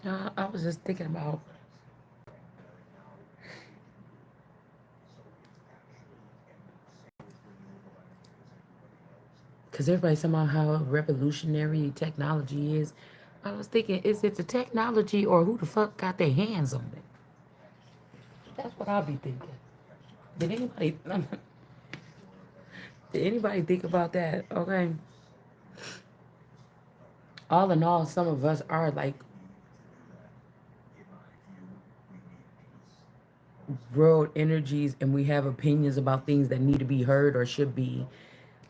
I was just thinking about, because everybody's talking about how revolutionary technology is. I was thinking, is it the technology or who the fuck got their hands on it? That's what I'll be thinking. Did anybody did anybody think about that? Okay. All in all, some of us are like world energies and we have opinions about things that need to be heard or should be.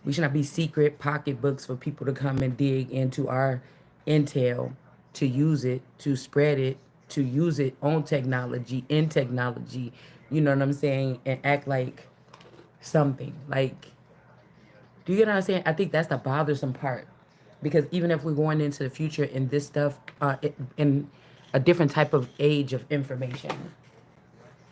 We should not be secret pocketbooks for people to come and dig into our intel, to use it, to spread it, to use it on technology, in technology, you know what I'm saying? And act like something. Like, do you get what I'm saying? I think that's the bothersome part. Because even if we're going into the future in this stuff, in a different type of age of information,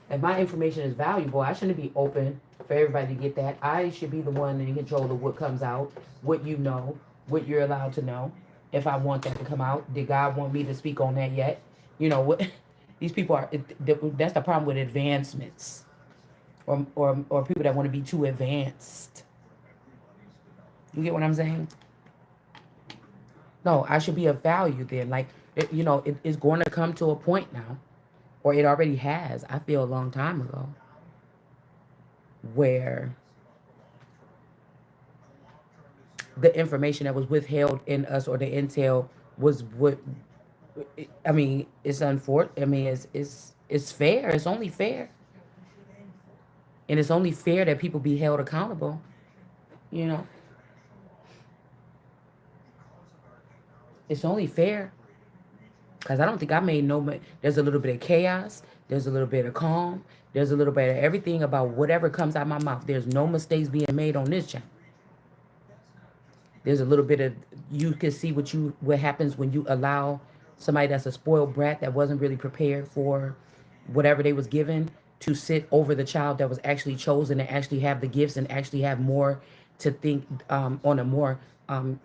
if my information is valuable, I shouldn't be open for everybody to get that. I should be the one in control of what comes out, what you know, what you're allowed to know. If I want that to come out, did God want me to speak on that yet? You know what? These people are. That's the problem with advancements, or people that want to be too advanced. You get what I'm saying? No, I should be of value then. Like, it's going to come to a point now, or it already has. I feel a long time ago, where the information that was withheld in us or the intel was what I mean. It's unfortunate. I mean, it's fair. It's only fair, and it's only fair that people be held accountable. You know, it's only fair because I don't think I made no. There's a little bit of chaos. There's a little bit of calm. There's a little bit of everything about whatever comes out of my mouth. There's no mistakes being made on this channel. There's a little bit of, you can see what happens when you allow somebody that's a spoiled brat that wasn't really prepared for whatever they was given to sit over the child that was actually chosen and actually have the gifts and actually have more to think, on a more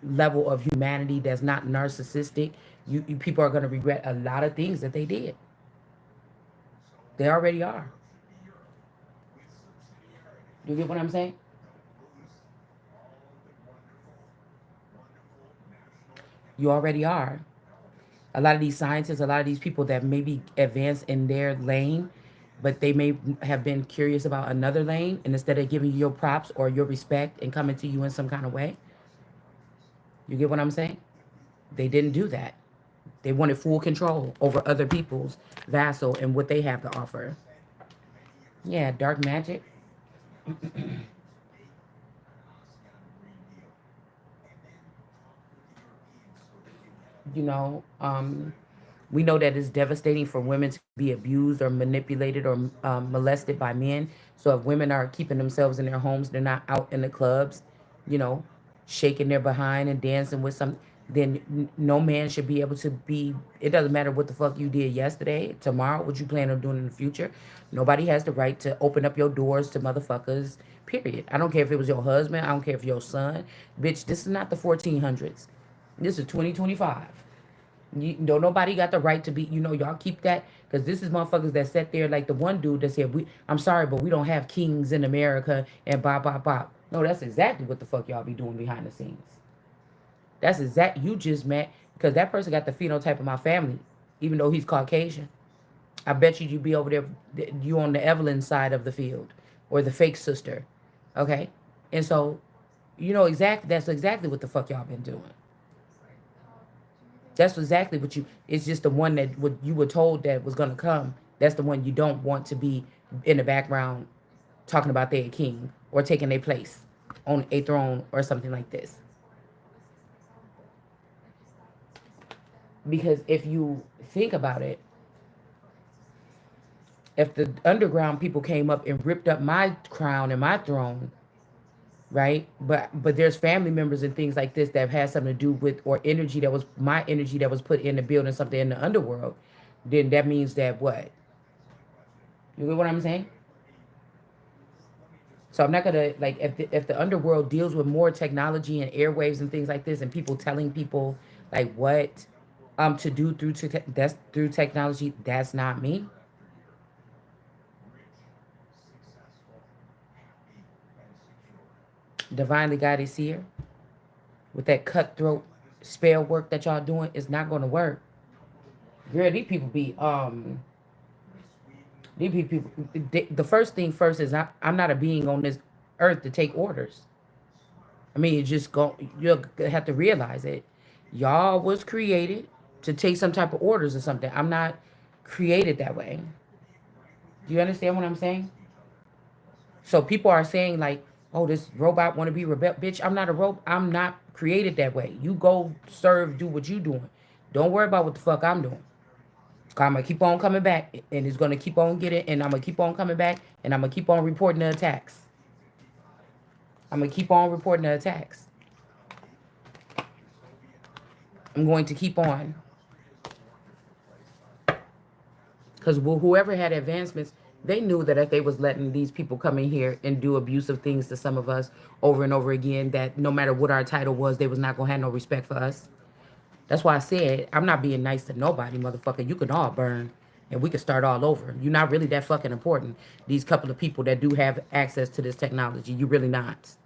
level of humanity that's not narcissistic. You people are going to regret a lot of things that they did. They already are. You get what I'm saying? You already are. A lot of these scientists, a lot of these people that maybe advance in their lane, but they may have been curious about another lane, and instead of giving you your props or your respect and coming to you in some kind of way, you get what I'm saying? They didn't do that. They wanted full control over other people's vassal and what they have to offer. Yeah, dark magic. You know, we know that it's devastating for women to be abused or manipulated or molested by men. So if women are keeping themselves in their homes, they're not out in the clubs, you know, shaking their behind and dancing with some, then no man should be able to be. It doesn't matter what the fuck you did yesterday, tomorrow, what you plan on doing in the future. Nobody has the right to open up your doors to motherfuckers. Period. I don't care if it was your husband. I don't care if your son. Bitch, this is not the 1400s. This is 2025. You know, nobody got the right to be, y'all keep that, because this is motherfuckers that sat there like the one dude that said, I'm sorry, but we don't have kings in America and blah, blah, blah. No, that's exactly what the fuck y'all be doing behind the scenes. That's exact. You just met, because that person got the phenotype of my family, even though he's Caucasian. I bet you be over there, you on the Evelyn side of the field or the fake sister. Okay. And so, that's exactly what the fuck y'all been doing. That's exactly what you. It's just the one that what you were told that was gonna come. That's the one you don't want to be in the background talking about their king or taking their place on a throne or something like this. Because if you think about it, if the underground people came up and ripped up my crown and my throne, right? But there's family members and things like this that have had something to do with, or energy that was my energy that was put into building something in the underworld, then that means that what? You get what I'm saying? So I'm not gonna, like, if the underworld deals with more technology and airwaves and things like this, and people telling people like what, to do that's through technology. That's not me. Divinely guided seer with that cutthroat spell work that y'all doing is not going to work. Girl, these people. The first thing first is I'm not a being on this earth to take orders. I mean, you just go. You have to realize it. Y'all was created to take some type of orders or something. I'm not created that way. Do you understand what I'm saying? So people are saying like, "Oh, this robot want to be rebel." Bitch, I'm not a robot. I'm not created that way. You go serve, do what you doing. Don't worry about what the fuck I'm doing. I'm gonna keep on coming back, and it's gonna keep on getting, and I'm gonna keep on coming back, and I'm gonna keep on reporting the attacks. I'm gonna keep on reporting the attacks. I'm going to keep on, because whoever had advancements, they knew that if they was letting these people come in here and do abusive things to some of us over and over again, that no matter what our title was, they was not gonna have no respect for us. That's why I said I'm not being nice to nobody, motherfucker. You can all burn, and we can start all over. You're not really that fucking important. These couple of people that do have access to this technology, you really not.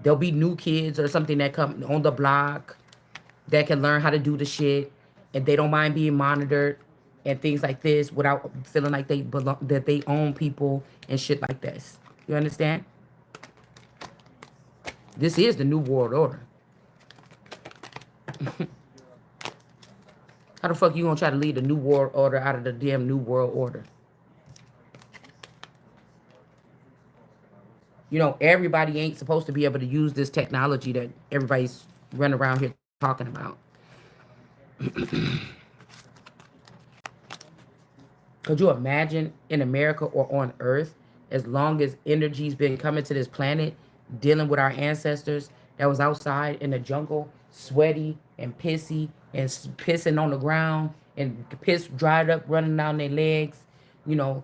There'll be new kids or something that come on the block that can learn how to do the shit, and they don't mind being monitored and things like this without feeling like they belong, that they own people and shit like this. You understand? This is the new world order. How the fuck you gonna try to lead the new world order out of the damn new world order? You know, everybody ain't supposed to be able to use this technology that everybody's running around here talking about. Could you imagine in America or on Earth, as long as energy's been coming to this planet, dealing with our ancestors that was outside in the jungle, sweaty and pissy and pissing on the ground and piss dried up running down their legs, you know,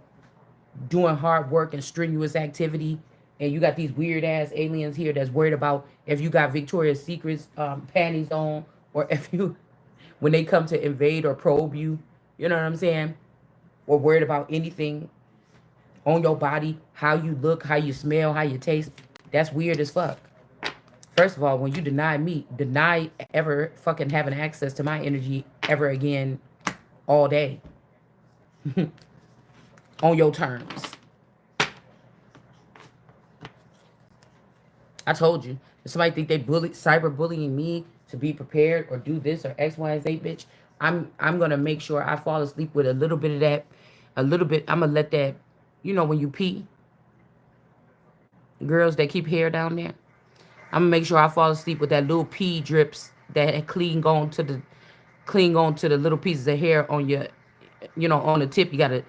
doing hard work and strenuous activity. And you got these weird ass aliens here that's worried about if you got Victoria's Secret's panties on, or if you, when they come to invade or probe you, you know what I'm saying? Or worried about anything on your body, how you look, how you smell, how you taste. That's weird as fuck. First of all, when you deny me, deny ever fucking having access to my energy ever again all day on your terms. I told you. If somebody think they cyber bullying me to be prepared or do this or X, Y, and Z, bitch, I'm gonna make sure I fall asleep with a little bit of that, a little bit. I'm gonna let that, you know, when you pee, girls that keep hair down there. I'm gonna make sure I fall asleep with that little pee drips that cling on to the little pieces of hair on your, you know, on the tip. You gotta,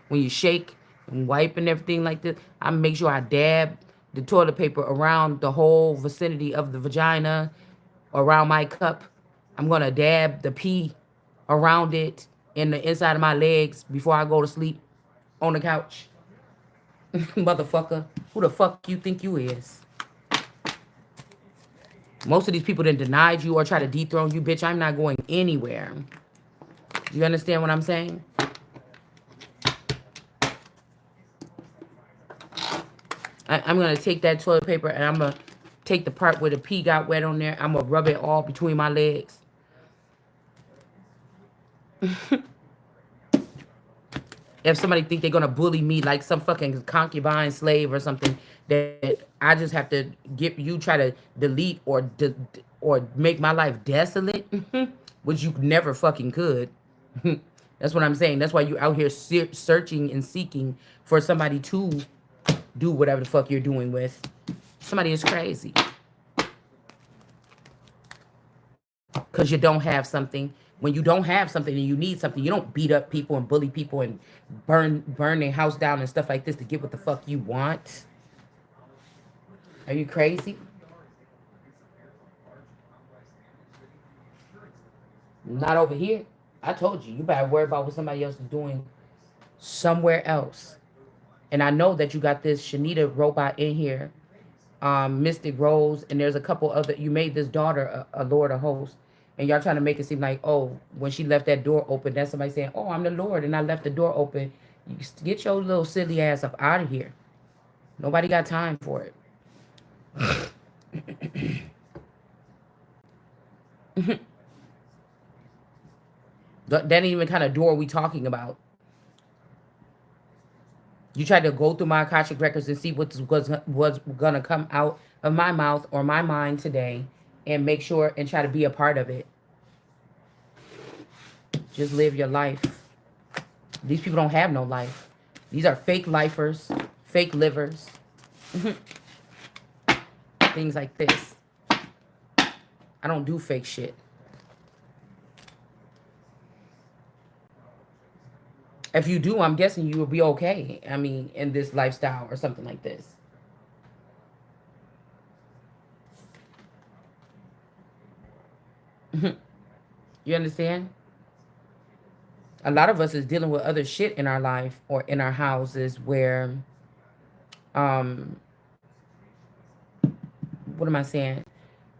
when you shake and wipe and everything like this, I make sure I dab the toilet paper around the whole vicinity of the vagina, around my cup. I'm gonna dab the pee around it in the inside of my legs before I go to sleep on the couch. Motherfucker, who the fuck you think you is? Most of these people that denied you or try to dethrone you, bitch, I'm not going anywhere. Do you understand what I'm saying? I'm gonna take that toilet paper and I'm gonna take the part where the pee got wet on there. I'm gonna rub it all between my legs. If somebody think they're gonna bully me like some fucking concubine slave or something, that I just have to get you try to delete or make my life desolate, which you never fucking could. That's what I'm saying. That's why you out here searching and seeking for somebody to do whatever the fuck you're doing with. Somebody is crazy because you don't have something. When you don't have something and you need something, you don't beat up people and bully people and burn their house down and stuff like this to get what the fuck you want. Are you crazy? Not over here. I told you, you better worry about what somebody else is doing somewhere else. And I know that you got this Shanita robot in here, Mystic Rose, and there's a couple other. You made this daughter a Lord of Hosts, And y'all trying to make it seem like, oh, when she left that door open, that's somebody saying, oh, I'm the Lord and I left the door open. You get your little silly ass up out of here. Nobody got time for it. That ain't even kind of door we talking about. You tried to go through my Akashic records and see was gonna come out of my mouth or my mind today, and make sure and try to be a part of it. Just live your life. These people don't have no life. These are fake lifers, fake livers, things like this. I don't do fake shit. If you do, I'm guessing you will be okay. I mean, in this lifestyle or something like this. You understand? A lot of us is dealing with other shit in our life or in our houses where, um, what am I saying?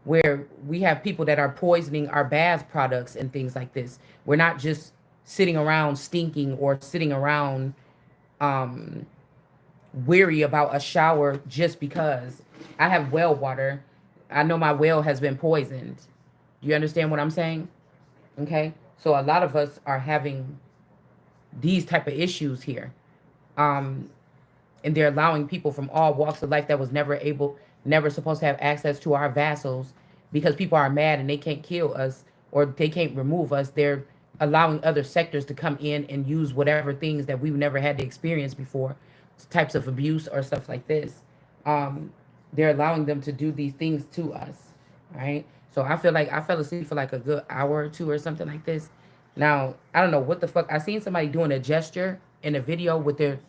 Where we have people that are poisoning our bath products and things like this. We're not just sitting around stinking or sitting around um, weary about a shower just because. I have well water. I know my well has been poisoned. Do you understand what I'm saying? Okay. So a lot of us are having these type of issues here. Um, and they're allowing people from all walks of life that was never supposed to have access to our vassals, because people are mad and they can't kill us or they can't remove us. They're allowing other sectors to come in and use whatever things that we've never had to experience before, types of abuse or stuff like this. Um, they're allowing them to do these things to us, right? So I feel like I fell asleep for like a good hour or two or something like this. Now I don't know what the fuck. I seen somebody doing a gesture in a video with their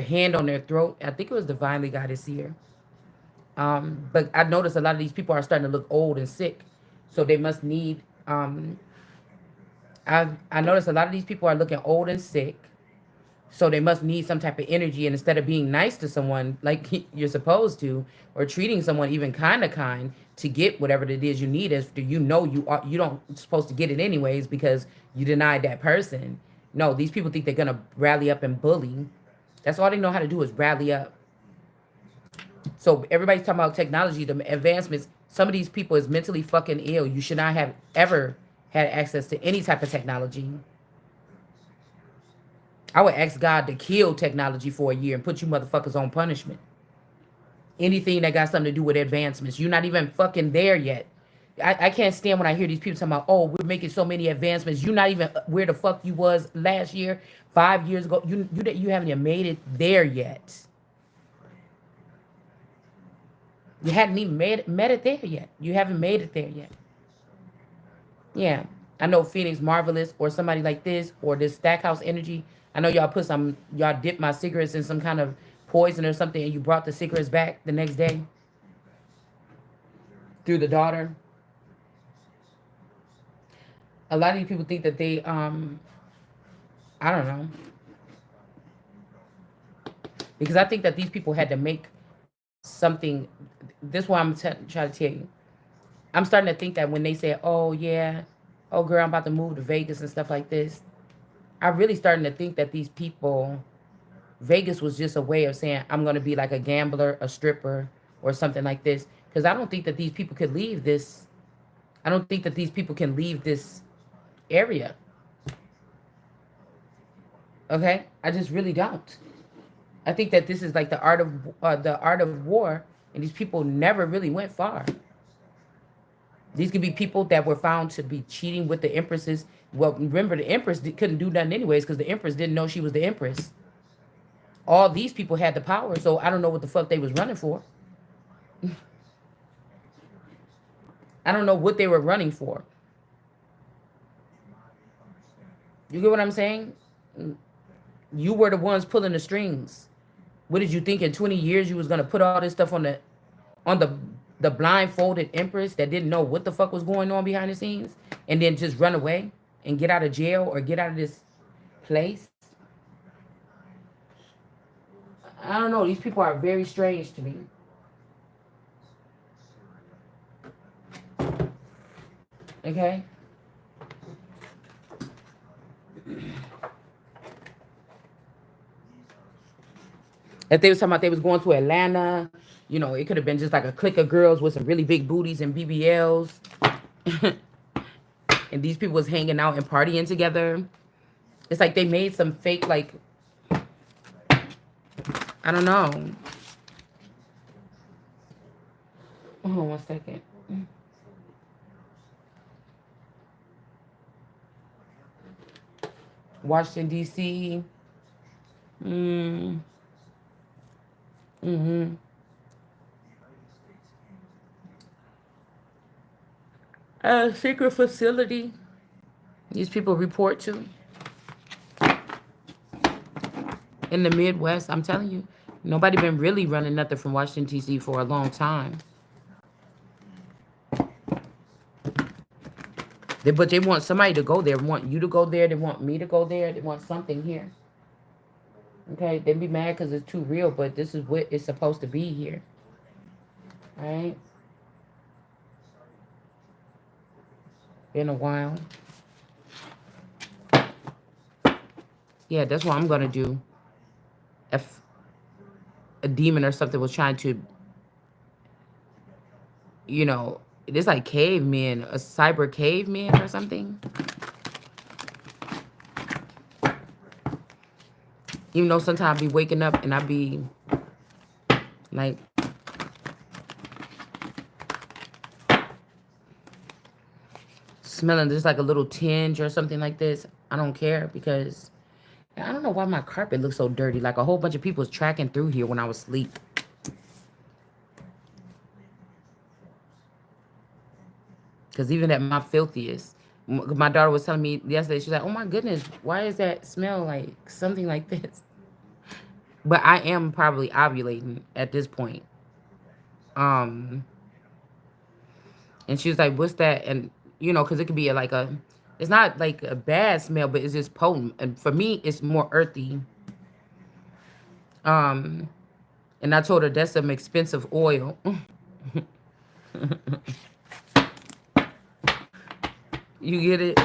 hand on their throat. I think it was divinely guided seer. But I noticed a lot of these people are starting to look old and sick, so they must need. I noticed a lot of these people are looking old and sick, so they must need some type of energy. And instead of being nice to someone like you're supposed to, or treating someone even kind to get whatever it is you need, after you know you don't supposed to get it anyways because you denied that person. No, these people think they're gonna rally up and bully. That's all they know how to do is rally up. So everybody's talking about technology, the advancements. Some of these people is mentally fucking ill. You should not have ever had access to any type of technology. I would ask God to kill technology for a year and put you motherfuckers on punishment. Anything that got something to do with advancements. You're not even fucking there yet. I can't stand when I hear these people talking about, oh, we're making so many advancements. You're not even where the fuck you was last year, 5 years ago. You haven't even made it there yet. You hadn't even met it there yet. You haven't made it there yet. Yeah. I know Phoenix Marvelous or somebody like this or this Stackhouse Energy. I know y'all dipped my cigarettes in some kind of poison or something and you brought the cigarettes back the next day through the daughter. A lot of these people think that they, I don't know. Because I think that these people had to make something. This is why trying to tell you. I'm starting to think that when they say, oh, yeah, oh, girl, I'm about to move to Vegas and stuff like this, I'm really starting to think that these people, Vegas was just a way of saying, I'm going to be like a gambler, a stripper, or something like this. Because I don't think that these people could leave this. I don't think that these people can leave this area. Okay? I just really don't. I think that this is like the art of war, and these people never really went far. These could be people that were found to be cheating with the empresses. Well, remember the empress couldn't do nothing anyways because the empress didn't know she was the empress. All these people had the power, so I don't know what the fuck they was running for. I don't know what they were running for. You get what I'm saying? You were the ones pulling the strings. What did you think in 20 years you was gonna put all this stuff on the blindfolded empress that didn't know what the fuck was going on behind the scenes, and then just run away and get out of jail or get out of this place? I don't know. These people are very strange to me. Okay. If they was talking about they was going to Atlanta, you know, it could have been just like a clique of girls with some really big booties and BBLs, and these people was hanging out and partying together. It's like they made some fake, like, I don't know. Hold on 1 second. Washington D.C. Mm, mm-hmm. A secret facility. These people report to in the Midwest. I'm telling you, nobody been really running nothing from Washington D.C. for a long time. But they want somebody to go there. They want you to go there. They want me to go there. They want something here. Okay, they be mad because it's too real, but this is what it's supposed to be here. Right? Been a while. Yeah, that's what I'm gonna do. If a demon or something was trying to, you know, it's like cavemen, a cyber caveman or something. Even though sometimes I be waking up and I be like smelling just like a little tinge or something like this. I don't care because I don't know why my carpet looks so dirty. Like a whole bunch of people was tracking through here when I was asleep. Because even at my filthiest, my daughter was telling me yesterday, she's like, oh my goodness, why does that smell like something like this? But I am probably ovulating at this point. Um, and she was like, what's that? And, you know, because it could be like it's not like a bad smell, but it's just potent. And for me, it's more earthy. Um, and I told her that's some expensive oil. You get it?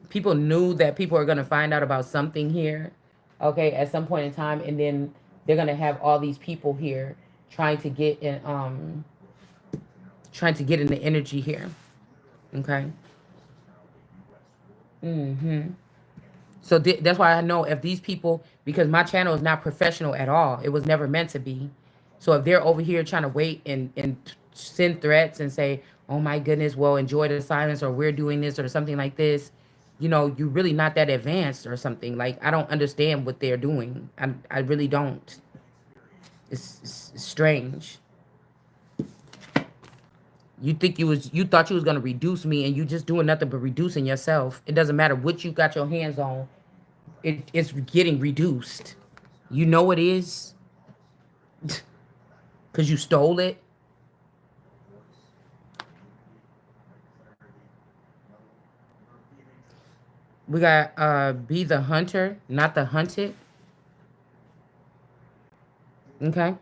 People knew that people are going to find out about something here, okay, at some point in time, and then they're going to have all these people here trying to get in, trying to get in the energy here, okay. So that's why I know if these people, because my channel is not professional at all, it was never meant to be. So if they're over here trying to wait and send threats and say, oh my goodness, well, enjoy the silence, or we're doing this or something like this, you know, you're really not that advanced or something. Like, I don't understand what they're doing. I really don't. It's strange. You thought you was gonna reduce me, and you just doing nothing but reducing yourself. It doesn't matter what you got your hands on. It's getting reduced. You know it is, because you stole it. We got be the hunter, not the hunted. Okay.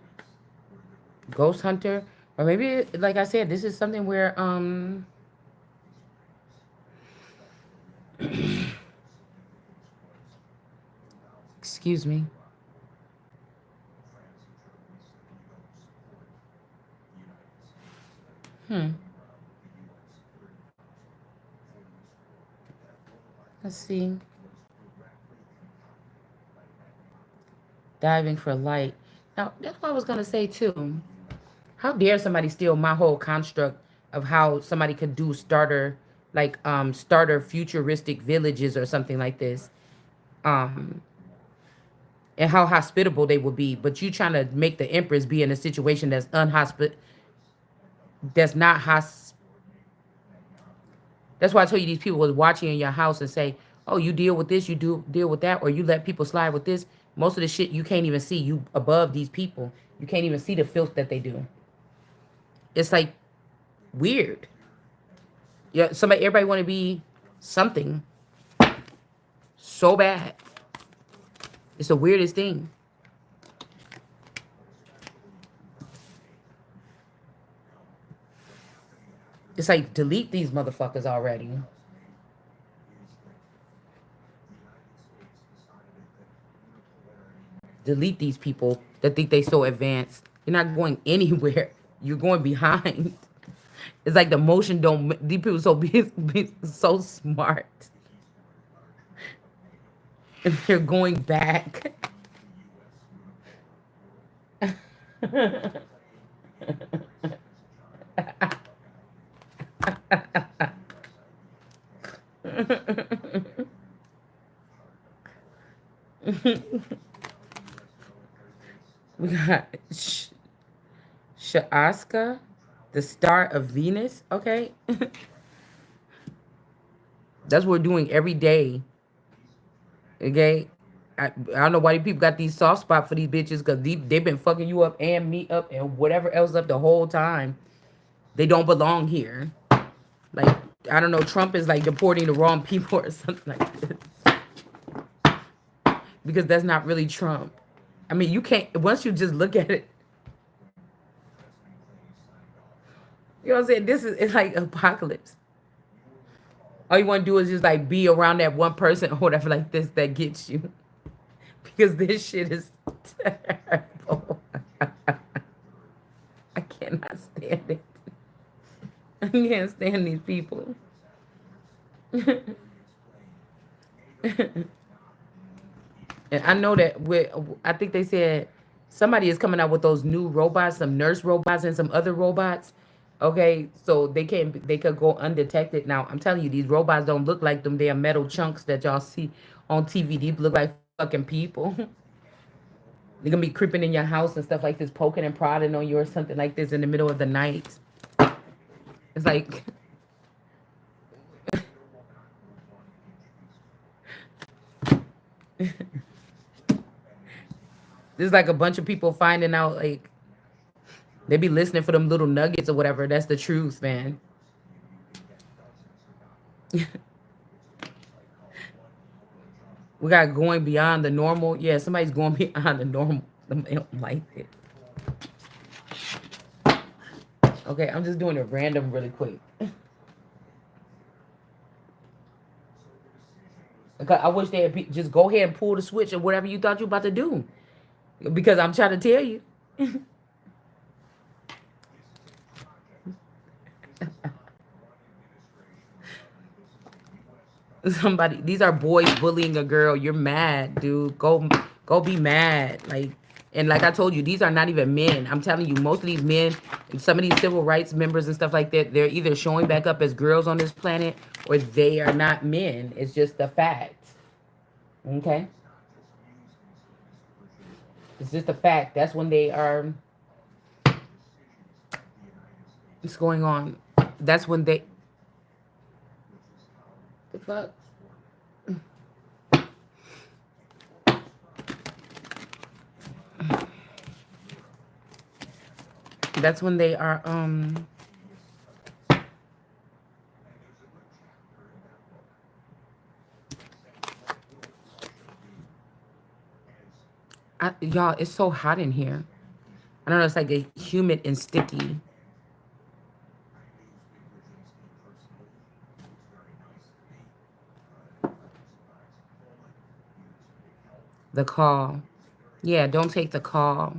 Ghost hunter. Or maybe, like I said, this is something where excuse me. Hmm. Let's see. Diving for light. Now that's what I was gonna say too. How dare somebody steal my whole construct of how somebody could do starter futuristic villages or something like this. Um and how hospitable they would be, but you trying to make the Empress be in a situation that's that's not that's why I told you these people was watching in your house and say, oh, you deal with this, you do deal with that, or you let people slide with this. Most of the shit you can't even see. You above these people. You can't even see the filth that they do. It's like weird. Yeah, everybody want to be something so bad. It's the weirdest thing. It's like delete these motherfuckers already. Delete these people that think they so advanced. You're not going anywhere. You're going behind. It's like the motion don't. These people be so smart, and they're going back. We got Shaaska, the star of Venus. Okay, that's what we're doing every day. Okay, I don't know why these people got these soft spot for these bitches because they've been fucking you up and me up and whatever else up the whole time. They don't belong here. Like, I don't know, Trump is like deporting the wrong people or something like this because that's not really Trump. I mean, you can't once you just look at it. You know what I'm saying? This is it's like apocalypse. All you want to do is just like be around that one person or whatever like this that gets you because this shit is terrible. I cannot stand it. I can't stand these people. And I know that I think they said somebody is coming out with those new robots, some nurse robots and some other robots. Okay, so they could go undetected. Now I'm telling you, these robots don't look like them damn metal chunks that y'all see on TV. These look like fucking people. They're gonna be creeping in your house and stuff like this, poking and prodding on you or something like this in the middle of the night. It's like there's like a bunch of people finding out like they be listening for them little nuggets or whatever. That's the truth, man. We got going beyond the normal. Yeah, somebody's going beyond the normal. I don't like it. Okay, I'm just doing it random really quick. I wish they had just go ahead and pull the switch or whatever you thought you were about to do. Because I'm trying to tell you. Somebody, these are boys bullying a girl. You're mad, dude. Go be mad. Like, and like I told you, these are not even men. I'm telling you, most of these men, some of these civil rights members and stuff like that, they're either showing back up as girls on this planet or they are not men. It's just the fact. Okay? It's just a fact. That's when they are. What's going on? That's when they. The fuck? That's when they are. Y'all, it's so hot in here. I don't know. It's like a humid and sticky. The call. Yeah, don't take the call.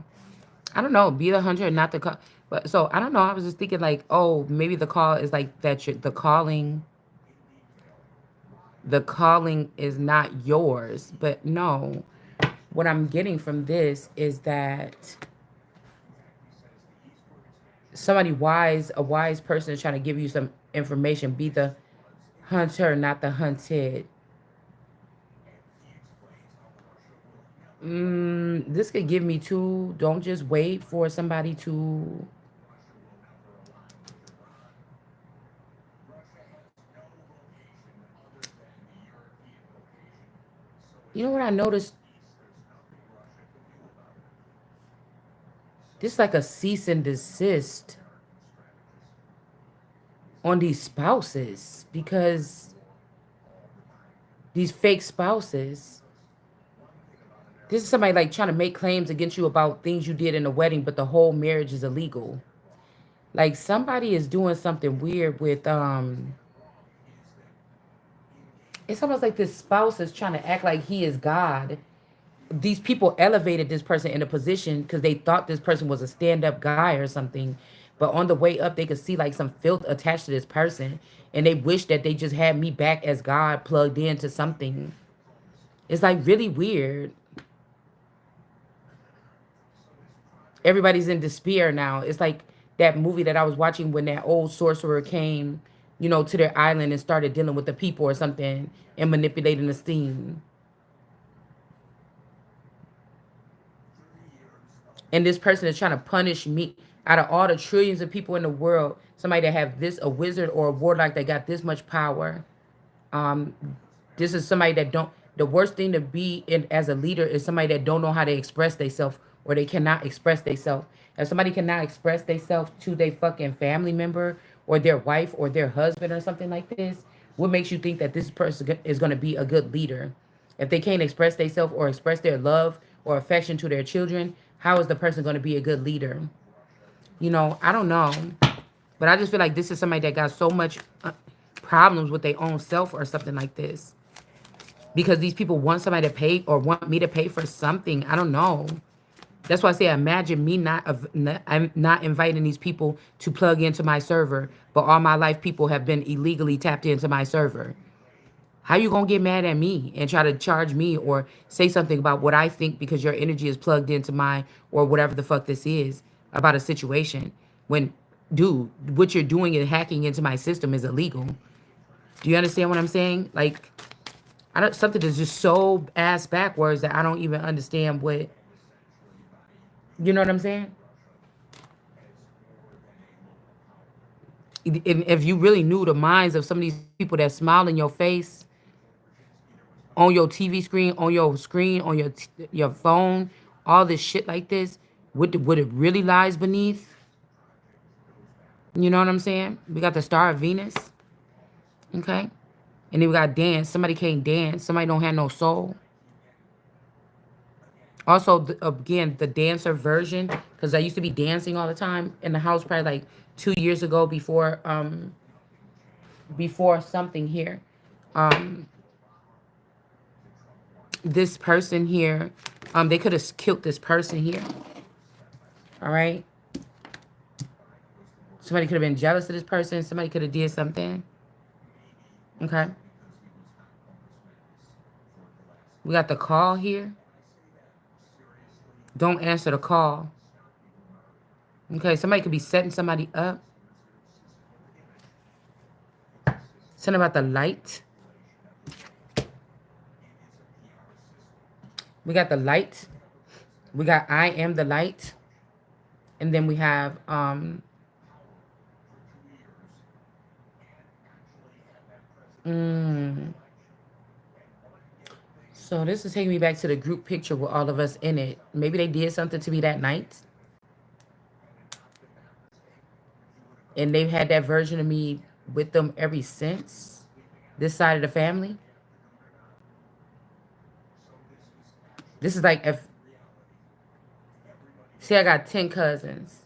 I don't know. Be the hunter and not the call. But so I don't know. I was just thinking like, oh, maybe the call is like that. The calling. The calling is not yours. But no. What I'm getting from this is that somebody wise, a wise person is trying to give you some information. Be the hunter, not the hunted. This could give me two. Don't just wait for somebody to. You know what I noticed? This is like a cease and desist on these spouses because these fake spouses. This is somebody like trying to make claims against you about things you did in the wedding, but the whole marriage is illegal. Like somebody is doing something weird with it's almost like this spouse is trying to act like he is God. These people elevated this person in a position because they thought this person was a stand-up guy or something. But on the way up, they could see like some filth attached to this person. And they wish that they just had me back as God plugged into something. It's like really weird. Everybody's in despair now. It's like that movie that I was watching when that old sorcerer came, to their island and started dealing with the people or something and manipulating the steam. And this person is trying to punish me out of all the trillions of people in the world. Somebody that have this, a wizard or a warlock that got this much power. Um, this is somebody that don't. The worst thing to be in as a leader is somebody that don't know how to express themselves or they cannot express themselves. If somebody cannot express themselves to their fucking family member or their wife or their husband or something like this, what makes you think that this person is going to be a good leader? If they can't express themselves or express their love or affection to their children, how is the person going to be a good leader? I don't know. But I just feel like this is somebody that got so much problems with their own self or something like this. Because these people want somebody to pay or want me to pay for something. I don't know. That's why I say imagine me I'm not inviting these people to plug into my server, but all my life people have been illegally tapped into my server. How you gonna get mad at me and try to charge me or say something about what I think because your energy is plugged into my or whatever the fuck this is about a situation when, dude, what you're doing and hacking into my system is illegal. Do you understand what I'm saying? Like, I don't something that's just so ass backwards that I don't even understand what, you know what I'm saying? If you really knew the minds of some of these people that smile in your face on your TV screen, on your phone, all this shit like this, what it really lies beneath. You know what I'm saying? We got the Star of Venus, okay, and then we got dance. Somebody can't dance. Somebody don't have no soul. Also, again, the dancer version, because I used to be dancing all the time in the house, probably like 2 years ago before something here. Um, this person here, they could have killed this person here. All right. Somebody could have been jealous of this person. Somebody could have did something. Okay. We got the call here. Don't answer the call. Okay. Somebody could be setting somebody up. Something about the light. We got the light. We got I am the light. And then we have mm, so this is taking me back to the group picture with all of us in it. Maybe they did something to me that night. And they've had that version of me with them ever since. This side of the family. This is like if see I got 10 cousins.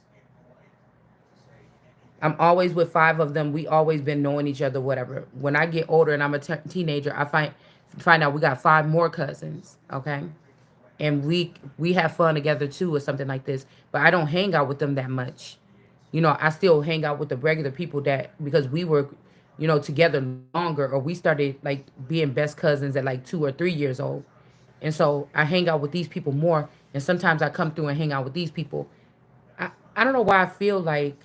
I'm always with five of them. We always been knowing each other, whatever. When I get older and I'm a teenager, I find out we got five more cousins. Okay, and we have fun together too, or something like this. But I don't hang out with them that much. I still hang out with the regular people that because we were, together longer, or we started like being best cousins at like 2 or 3 years old. And so I hang out with these people more. And sometimes I come through and hang out with these people. I don't know why I feel like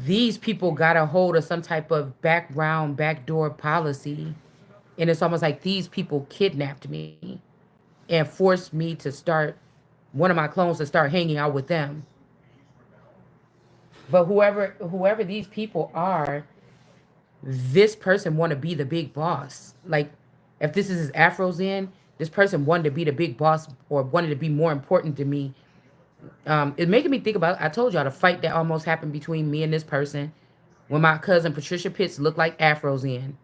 these people got a hold of some type of background, backdoor policy. And it's almost like these people kidnapped me and forced me to start one of my clones to start hanging out with them. But whoever these people are, this person want to be the big boss. Like if this is his afros in, this person wanted to be the big boss or wanted to be more important to me. It's making me think about, I told y'all, the fight that almost happened between me and this person when my cousin Patricia Pitts looked like afros in.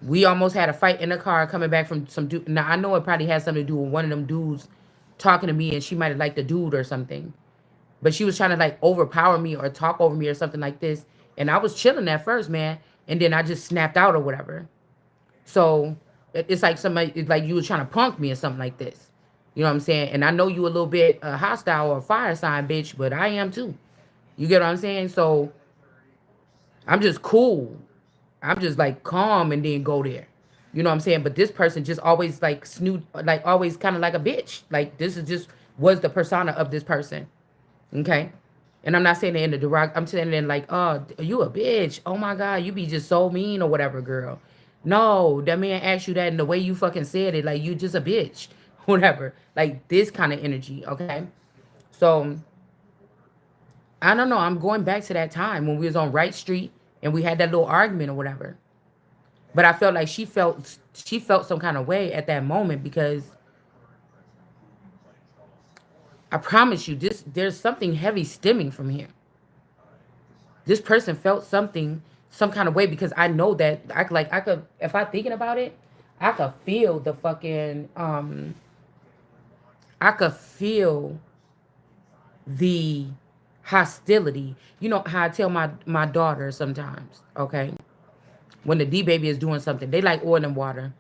We almost had a fight in the car coming back from some dude. Now I know it probably had something to do with one of them dudes talking to me, and she might have liked the dude or something. But she was trying to like overpower me or talk over me or something like this. And I was chilling at first, man. And then I just snapped out or whatever. So it's like somebody, it's like you were trying to punk me or something like this. You know what I'm saying? And I know you a little bit hostile or fire sign, bitch, but I am too. You get what I'm saying? So I'm just cool. I'm just like calm and then go there. You know what I'm saying? But this person just always like snoot, like always kind of like a bitch. Like this is just was the persona of this person. Okay. And I'm not saying it in the derog. I'm saying it in like, oh, you a bitch. Oh my God, you be just so mean or whatever, girl. No, that man asked you that and the way you fucking said it, like you just a bitch. Whatever. Like this kind of energy, okay? So I don't know. I'm going back to that time when we was on Wright Street and we had that little argument or whatever. But I felt like she felt some kind of way at that moment because I promise you, this there's something heavy stemming from here. This person felt something, some kind of way because I know that I could if I thinking about it, I could feel the fucking I could feel the hostility. You know how I tell my daughter sometimes, okay? When the D baby is doing something, they like oil and water.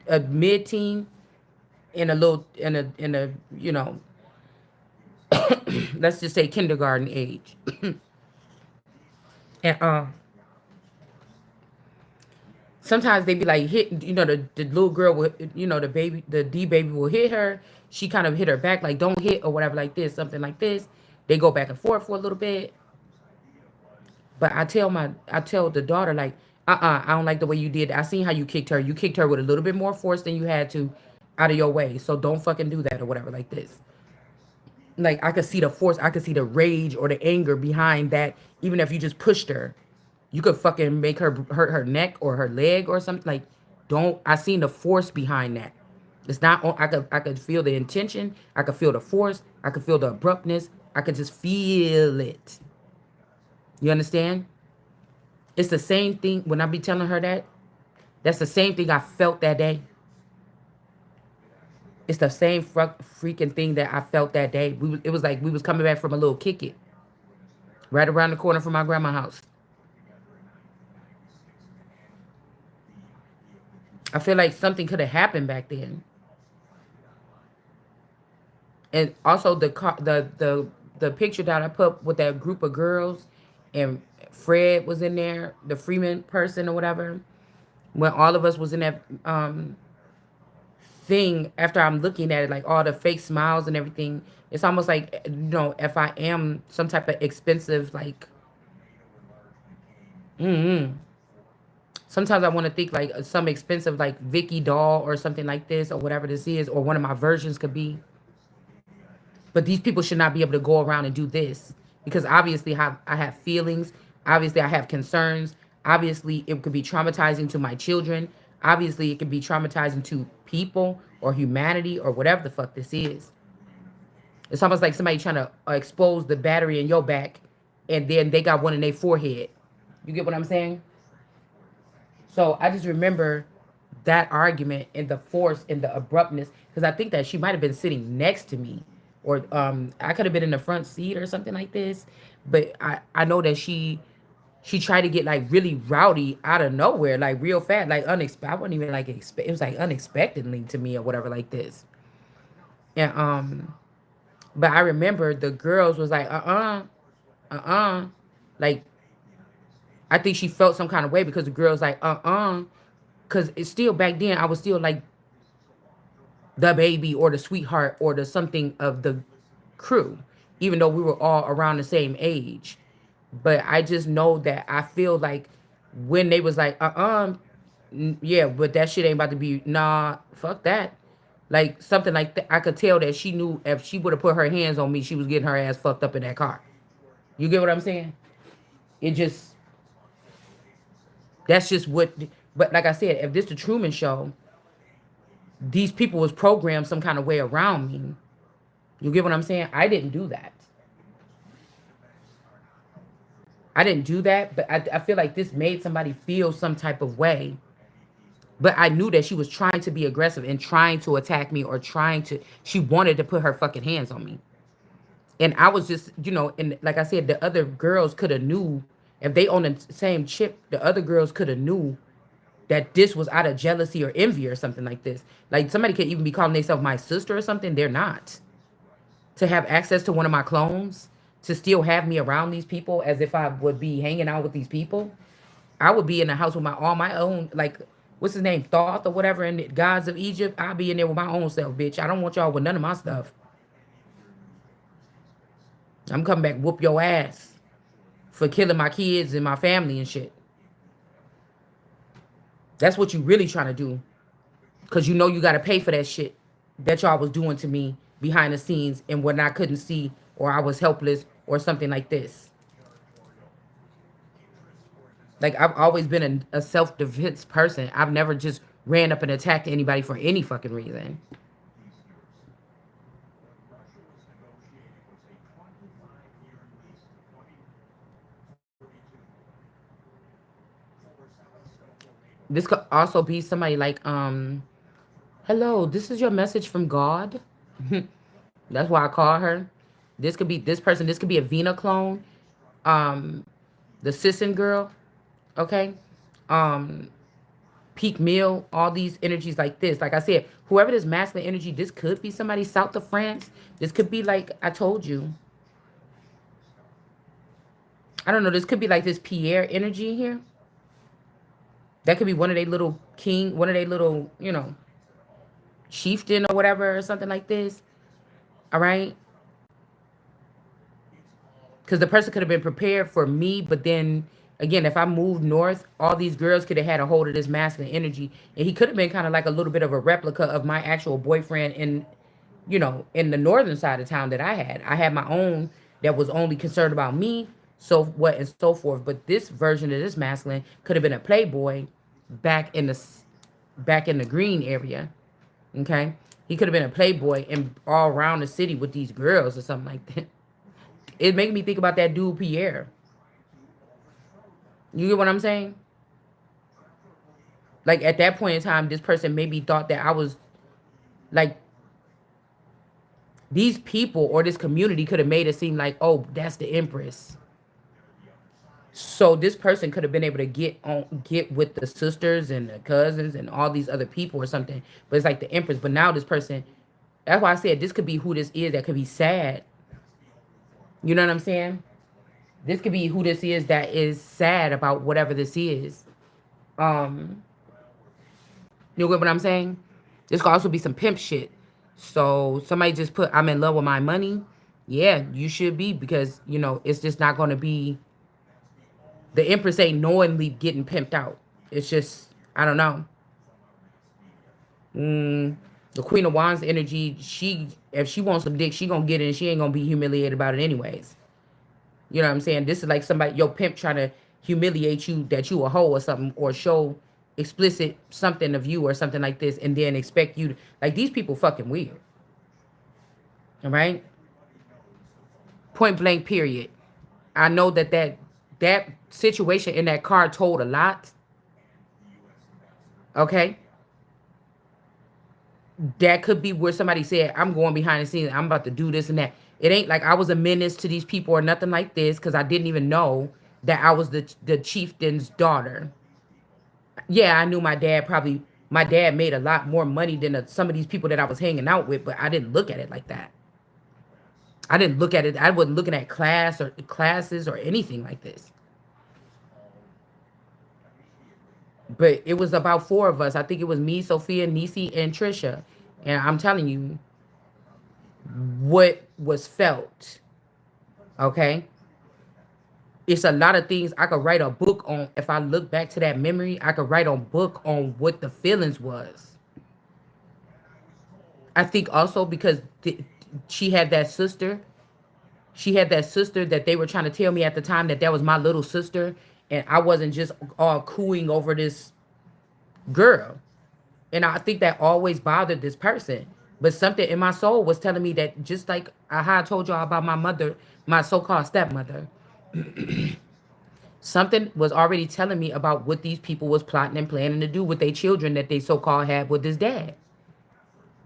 A mid teen in a little in a let's just say kindergarten age. And sometimes they be like hit, the little girl will, the D baby will hit her. She kind of hit her back, like don't hit or whatever, like this, something like this. They go back and forth for a little bit. But I tell the daughter, like, I don't like the way you did. I seen how you kicked her. You kicked her with a little bit more force than you had to out of your way. So don't fucking do that or whatever, like this. Like I could see the force, I could see the rage or the anger behind that. Even if you just pushed her, you could fucking make her hurt her neck or her leg or something. Like, don't. I seen the force behind that. It's not. I could feel the intention. I could feel the force. I could feel the abruptness. I could just feel it. You understand? It's the same thing when I be telling her that. That's the same thing I felt that day. It's the same freaking thing that I felt that day. It was like we was coming back from a little kick it right around the corner from my grandma's house. I feel like something could have happened back then. And also the picture that I put with that group of girls, and Fred was in there, the Freeman person or whatever. When all of us was in that thing, after I'm looking at it, like all the fake smiles and everything, it's almost like if I am some type of expensive like, mm sometimes I want to think like some expensive like Vicky doll or something like this or whatever this is, or one of my versions could be. But these people should not be able to go around and do this because obviously I have feelings. Obviously, I have concerns. Obviously, it could be traumatizing to my children. Obviously, it could be traumatizing to people or humanity or whatever the fuck this is. It's almost like somebody trying to expose the battery in your back and then they got one in their forehead. You get what I'm saying? So I just remember that argument and the force and the abruptness because I think that she might have been sitting next to me or I could have been in the front seat or something like this. But I know that she tried to get like really rowdy out of nowhere, like real fast, like unexpected. I wasn't even like expect. It was like unexpectedly to me or whatever like this. And but I remember the girls was like like I think she felt some kind of way because the girls like because it's still back then I was still like the baby or the sweetheart or the something of the crew, even though we were all around the same age. But I just know that I feel like when they was like, yeah, but that shit ain't about to be, nah, fuck that. Like something like that. I could tell that she knew if she would have put her hands on me, she was getting her ass fucked up in that car. You get what I'm saying? It just, that's just what, but like I said, if this the Truman Show, these people was programmed some kind of way around me. You get what I'm saying? I didn't do that. I didn't do that, but I feel like this made somebody feel some type of way. But I knew that she was trying to be aggressive and trying to attack me or she wanted to put her fucking hands on me. And I was just, and like I said, the other girls could have knew if they own the same chip. The other girls could have knew that this was out of jealousy or envy or something like this. Like somebody could even be calling themselves my sister or something. They're not. To have access to one of my clones, to still have me around these people as if I would be hanging out with these people. I would be in the house with my all my own, like what's his name, Thoth or whatever, and the gods of Egypt. I'll be in there with my own self, bitch. I don't want y'all with none of my stuff. I'm coming back whoop your ass for killing my kids and my family and shit. That's what you really trying to do. Cause you know you gotta pay for that shit that y'all was doing to me behind the scenes and when I couldn't see or I was helpless or something like this. Like I've always been a self-defense person. I've never just ran up and attacked anybody for any fucking reason. This could also be somebody like, hello, this is your message from God. That's why I call her. This could be this person. This could be a Vena clone. Um, the Sisson girl. Okay. Um, Peak Mill. All these energies like this. Like I said, whoever this masculine energy, this could be somebody south of France. This could be like I told you. I don't know. This could be like this Pierre energy here. That could be one of their little king, one of their little, chieftain or whatever, or something like this. All right. Because the person could have been prepared for me, but then again, if I moved north, all these girls could have had a hold of this masculine energy, and he could have been kind of like a little bit of a replica of my actual boyfriend in the northern side of town that I had. I had my own that was only concerned about me, so what and so forth. But this version of this masculine could have been a playboy back in the back in the green area. Okay, he could have been a playboy and all around the city with these girls or something like that. It made me think about that dude Pierre. You get what I'm saying? Like at that point in time, this person maybe thought that I was like these people or this community could have made it seem like, oh, that's the Empress. So this person could have been able to get with the sisters and the cousins and all these other people or something. But it's like the Empress. But now this person, that's why I said this could be who this is that could be sad. You know what I'm saying? This could be who this is that is sad about whatever this is. Um, you get what I'm saying? This could also be some pimp shit. So somebody just put, I'm in love with my money. Yeah, you should be because, it's just not going to be, the Empress ain't knowingly getting pimped out. It's just, I don't know. The Queen of Wands energy, if she wants some dick, she going to get it and she ain't going to be humiliated about it anyways. You know what I'm saying? This is like somebody, your pimp trying to humiliate you that you a hoe or something, or show explicit something of you or something like this, and then expect you to, like these people fucking weird. All right? Point blank, period. I know that situation in that car told a lot. Okay? That could be where somebody said, I'm going behind the scenes, I'm about to do this and that. It ain't like I was a menace to these people or nothing like this, because I didn't even know that I was the chieftain's daughter. Yeah, I knew my dad made a lot more money than some of these people that I was hanging out with, but I didn't look at it like that. I didn't look at it. I wasn't looking at classes or anything like this. But it was about four of us. I think it was me, Sophia, Nisi, and Trisha. And I'm telling you what was felt. Okay? It's a lot of things I could write a book on. If I look back to that memory, I could write a book on what the feelings was. I think also because she had that sister. She had that sister that they were trying to tell me at the time that was my little sister. And I wasn't just all cooing over this girl. And I think that always bothered this person. But something in my soul was telling me that, just like how I told y'all about my mother, my so-called stepmother, something was already telling me about what these people was plotting and planning to do with their children that they so-called had with this dad.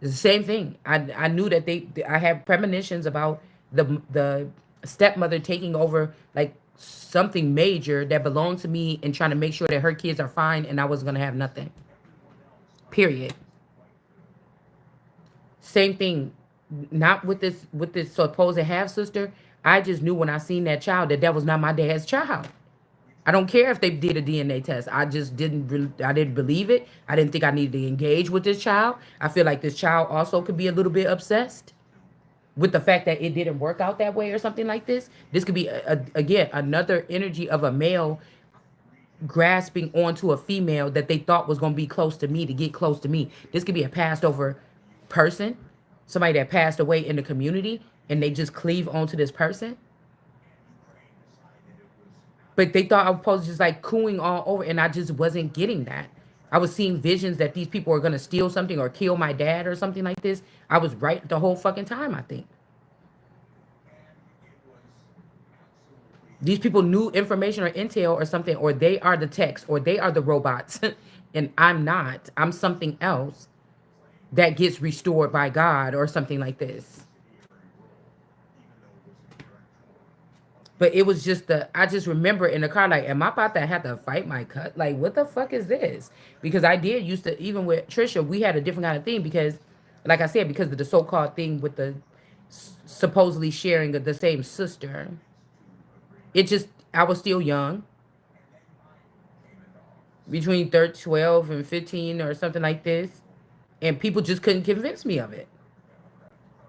It's the same thing. I knew that I had premonitions about the stepmother taking over like something major that belonged to me and trying to make sure that her kids are fine and I wasn't gonna have nothing. Period. Same thing. Not with this supposed half sister. I just knew when I seen that child that that was not my dad's child. I don't care if they did a DNA test. I just I didn't believe it. I didn't think I needed to engage with this child. I feel like this child also could be a little bit obsessed with the fact that it didn't work out that way or something like this. This could be again another energy of a male grasping onto a female that they thought was going to be close to me to get close to me. This could be a passed over person, somebody that passed away in the community and they just cleave onto this person. But they thought I was supposed to just like cooing all over, and I just wasn't getting that. I was seeing visions that these people are gonna steal something or kill my dad or something like this. I was right the whole fucking time, I think. These people knew information or intel or something, or they are the techs, or they are the robots, and I'm not. I'm something else that gets restored by God or something like this. But it was just I just remember in the car, like, am I about to have to fight my cut? Like, what the fuck is this? Because I did used to, even with Trisha, we had a different kind of thing because, like I said, because of the so called thing with the supposedly sharing the same sister. It just, I was still young, between 12 and 15 or something like this. And people just couldn't convince me of it.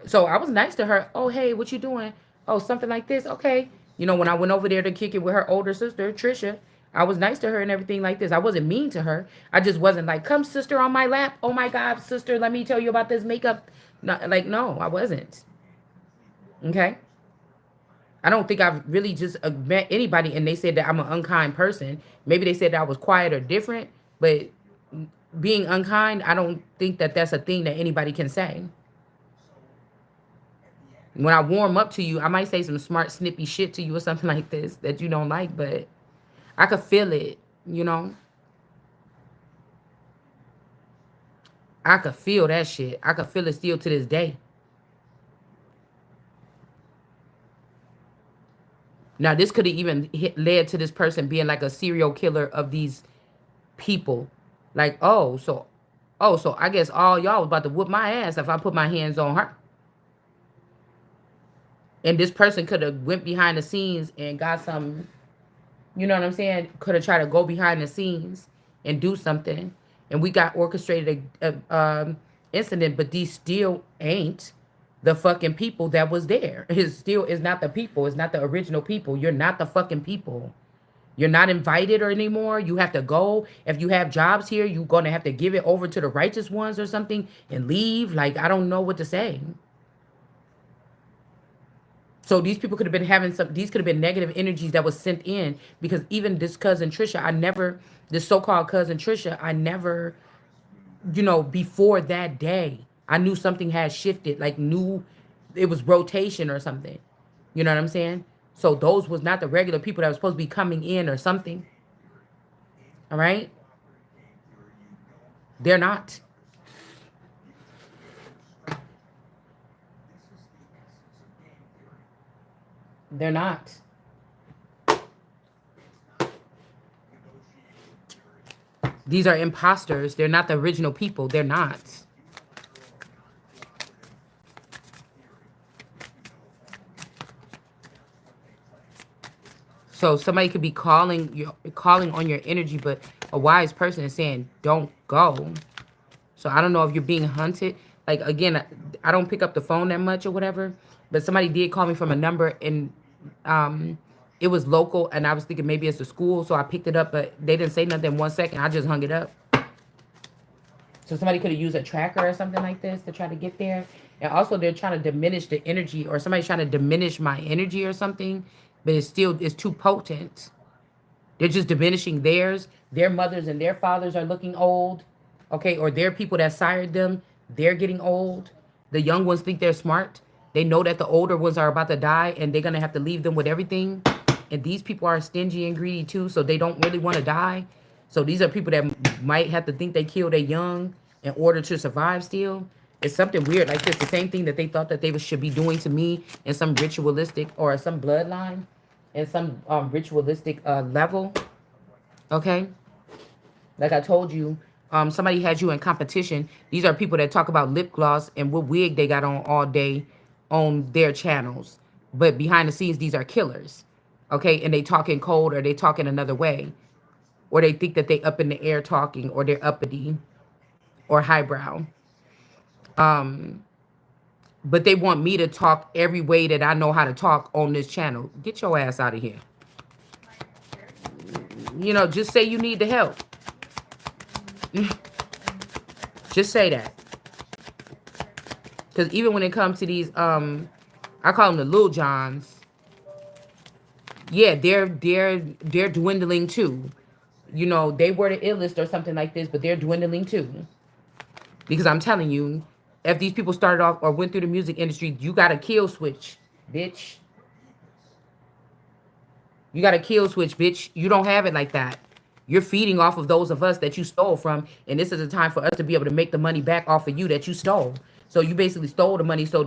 So I was nice to her. Oh, hey, what you doing? Oh, something like this. Okay. You know, when I went over there to kick it with her older sister, Trisha, I was nice to her and everything like this. I wasn't mean to her. I just wasn't like, come, sister, on my lap. Oh, my God, sister, let me tell you about this makeup. No, like, no, I wasn't. Okay. I don't think I've really just met anybody and they said that I'm an unkind person. Maybe they said that I was quiet or different, but being unkind, I don't think that that's a thing that anybody can say. When I warm up to you, I might say some smart, snippy shit to you or something like this that you don't like, but I could feel it, you know? I could feel that shit. I could feel it still to this day. Now, this could have even led to this person being like a serial killer of these people. Like, so I guess all y'all was about to whoop my ass if I put my hands on her. And this person could have went behind the scenes and got some, you know what I'm saying? Could have tried to go behind the scenes and do something. And we got orchestrated a incident, but these still ain't the fucking people that was there. It still is not the people. It's not the original people. You're not the fucking people. You're not invited or anymore. You have to go. If you have jobs here, you're going to have to give it over to the righteous ones or something and leave. Like, I don't know what to say. So these people could have been having these could have been negative energies that was sent in because even this cousin Trisha, this so-called cousin Trisha, I never, before that day, I knew something had shifted, like knew it was rotation or something. You know what I'm saying? So those was not the regular people that was supposed to be coming in or something. All right? They're not. They're not. These are imposters. They're not the original people. They're not. So somebody could be calling on your energy, but a wise person is saying, don't go. So I don't know if you're being hunted. Like, again, I don't pick up the phone that much or whatever, but somebody did call me from a number and it was local and I was thinking maybe it's a school. So I picked it up, but they didn't say nothing in 1 second. I just hung it up. So somebody could have used a tracker or something like this to try to get there. And also they're trying to diminish the energy, or somebody's trying to diminish my energy or something, but it's too potent. They're just diminishing theirs. Their mothers and their fathers are looking old. Okay, or their people that sired them, they're getting old. The young ones think they're smart. They know that the older ones are about to die and they're going to have to leave them with everything. And these people are stingy and greedy too, so they don't really want to die. So these are people that might have to think they killed their young in order to survive still. It's something weird like this. The same thing that they thought that they should be doing to me in some ritualistic or some bloodline, in some ritualistic level. Okay, like I told you, somebody had you in competition. These are people that talk about lip gloss and what wig they got on all day on their channels. But behind the scenes, these are killers. Okay, and they talk in code or they talk in another way. Or they think that they up in the air talking or they're uppity or highbrow. But they want me to talk every way that I know how to talk on this channel. Get your ass out of here. You know, just say you need the help. Just say that. Because even when it comes to these, I call them the Lil Johns. Yeah, they're dwindling too. You know, they were the illest or something like this, but they're dwindling too. Because I'm telling you, if these people started off or went through the music industry, you got a kill switch, bitch. You got a kill switch, bitch. You don't have it like that. You're feeding off of those of us that you stole from, and this is a time for us to be able to make the money back off of you that you stole. So you basically stole the money so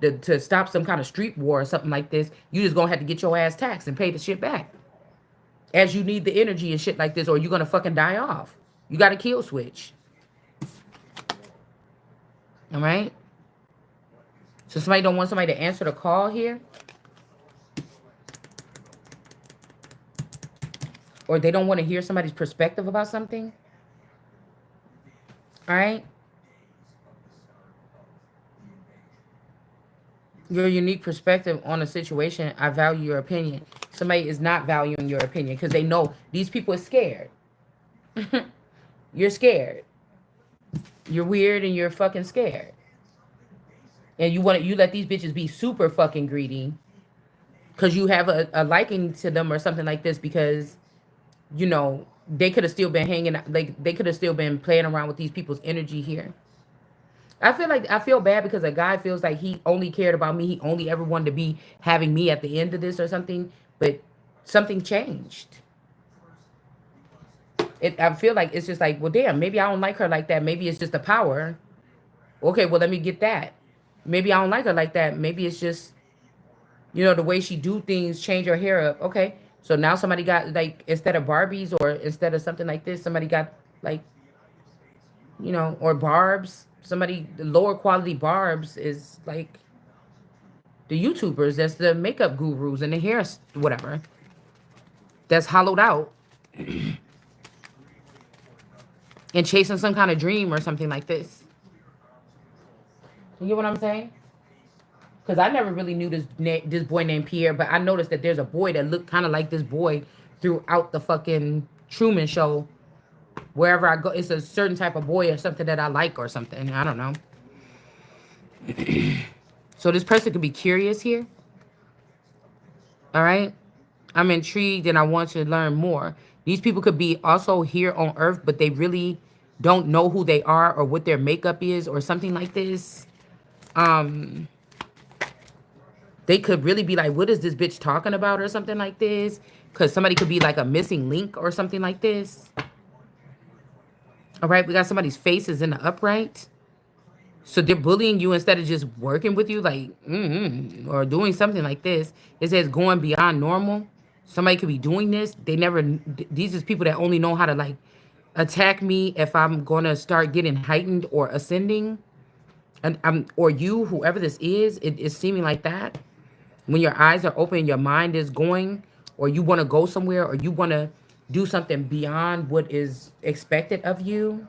to stop some kind of street war or something like this, you just gonna have to get your ass taxed and pay the shit back. As you need the energy and shit like this, or you're gonna fucking die off. You got a kill switch. All right? So somebody don't want somebody to answer the call here? Or they don't want to hear somebody's perspective about something? All right? Your unique perspective on a situation, I value your opinion. Somebody is not valuing your opinion because they know these people are scared. You're scared. You're weird and you're fucking scared. And you let these bitches be super fucking greedy because you have a liking to them or something like this because, you know, they could have still been hanging out, like they could have still been playing around with these people's energy here. I feel bad because a guy feels like he only cared about me. He only ever wanted to be having me at the end of this or something, but something changed. I feel like it's just like, well, damn, maybe I don't like her like that. Maybe it's just the power. Okay, well, let me get that. Maybe I don't like her like that. Maybe it's just, you know, the way she do things, change her hair up. Okay, so now somebody got like instead of Barbies or instead of something like this, somebody got like, you know, or barbs. Somebody the lower quality barbs is like the YouTubers. That's the makeup gurus and the hair whatever. That's hollowed out and chasing some kind of dream or something like this. You get what I'm saying? Because I never really knew this boy named Pierre, but I noticed that there's a boy that looked kind of like this boy throughout the fucking Truman Show. Wherever I go, it's a certain type of boy or something that I like or something. I don't know. So this person could be curious here. All right. I'm intrigued and I want to learn more. These people could be also here on Earth, but they really don't know who they are or what their makeup is or something like this. They could really be like, what is this bitch talking about or something like this? Because somebody could be like a missing link or something like this. All right, we got somebody's face is in the upright. So they're bullying you instead of just working with you, like, or doing something like this. It says going beyond normal. Somebody could be doing this. These is people that only know how to, like, attack me if I'm going to start getting heightened or ascending. And or you, whoever this is, it is seeming like that. When your eyes are open, your mind is going, or you want to go somewhere, or you want to do something beyond what is expected of you.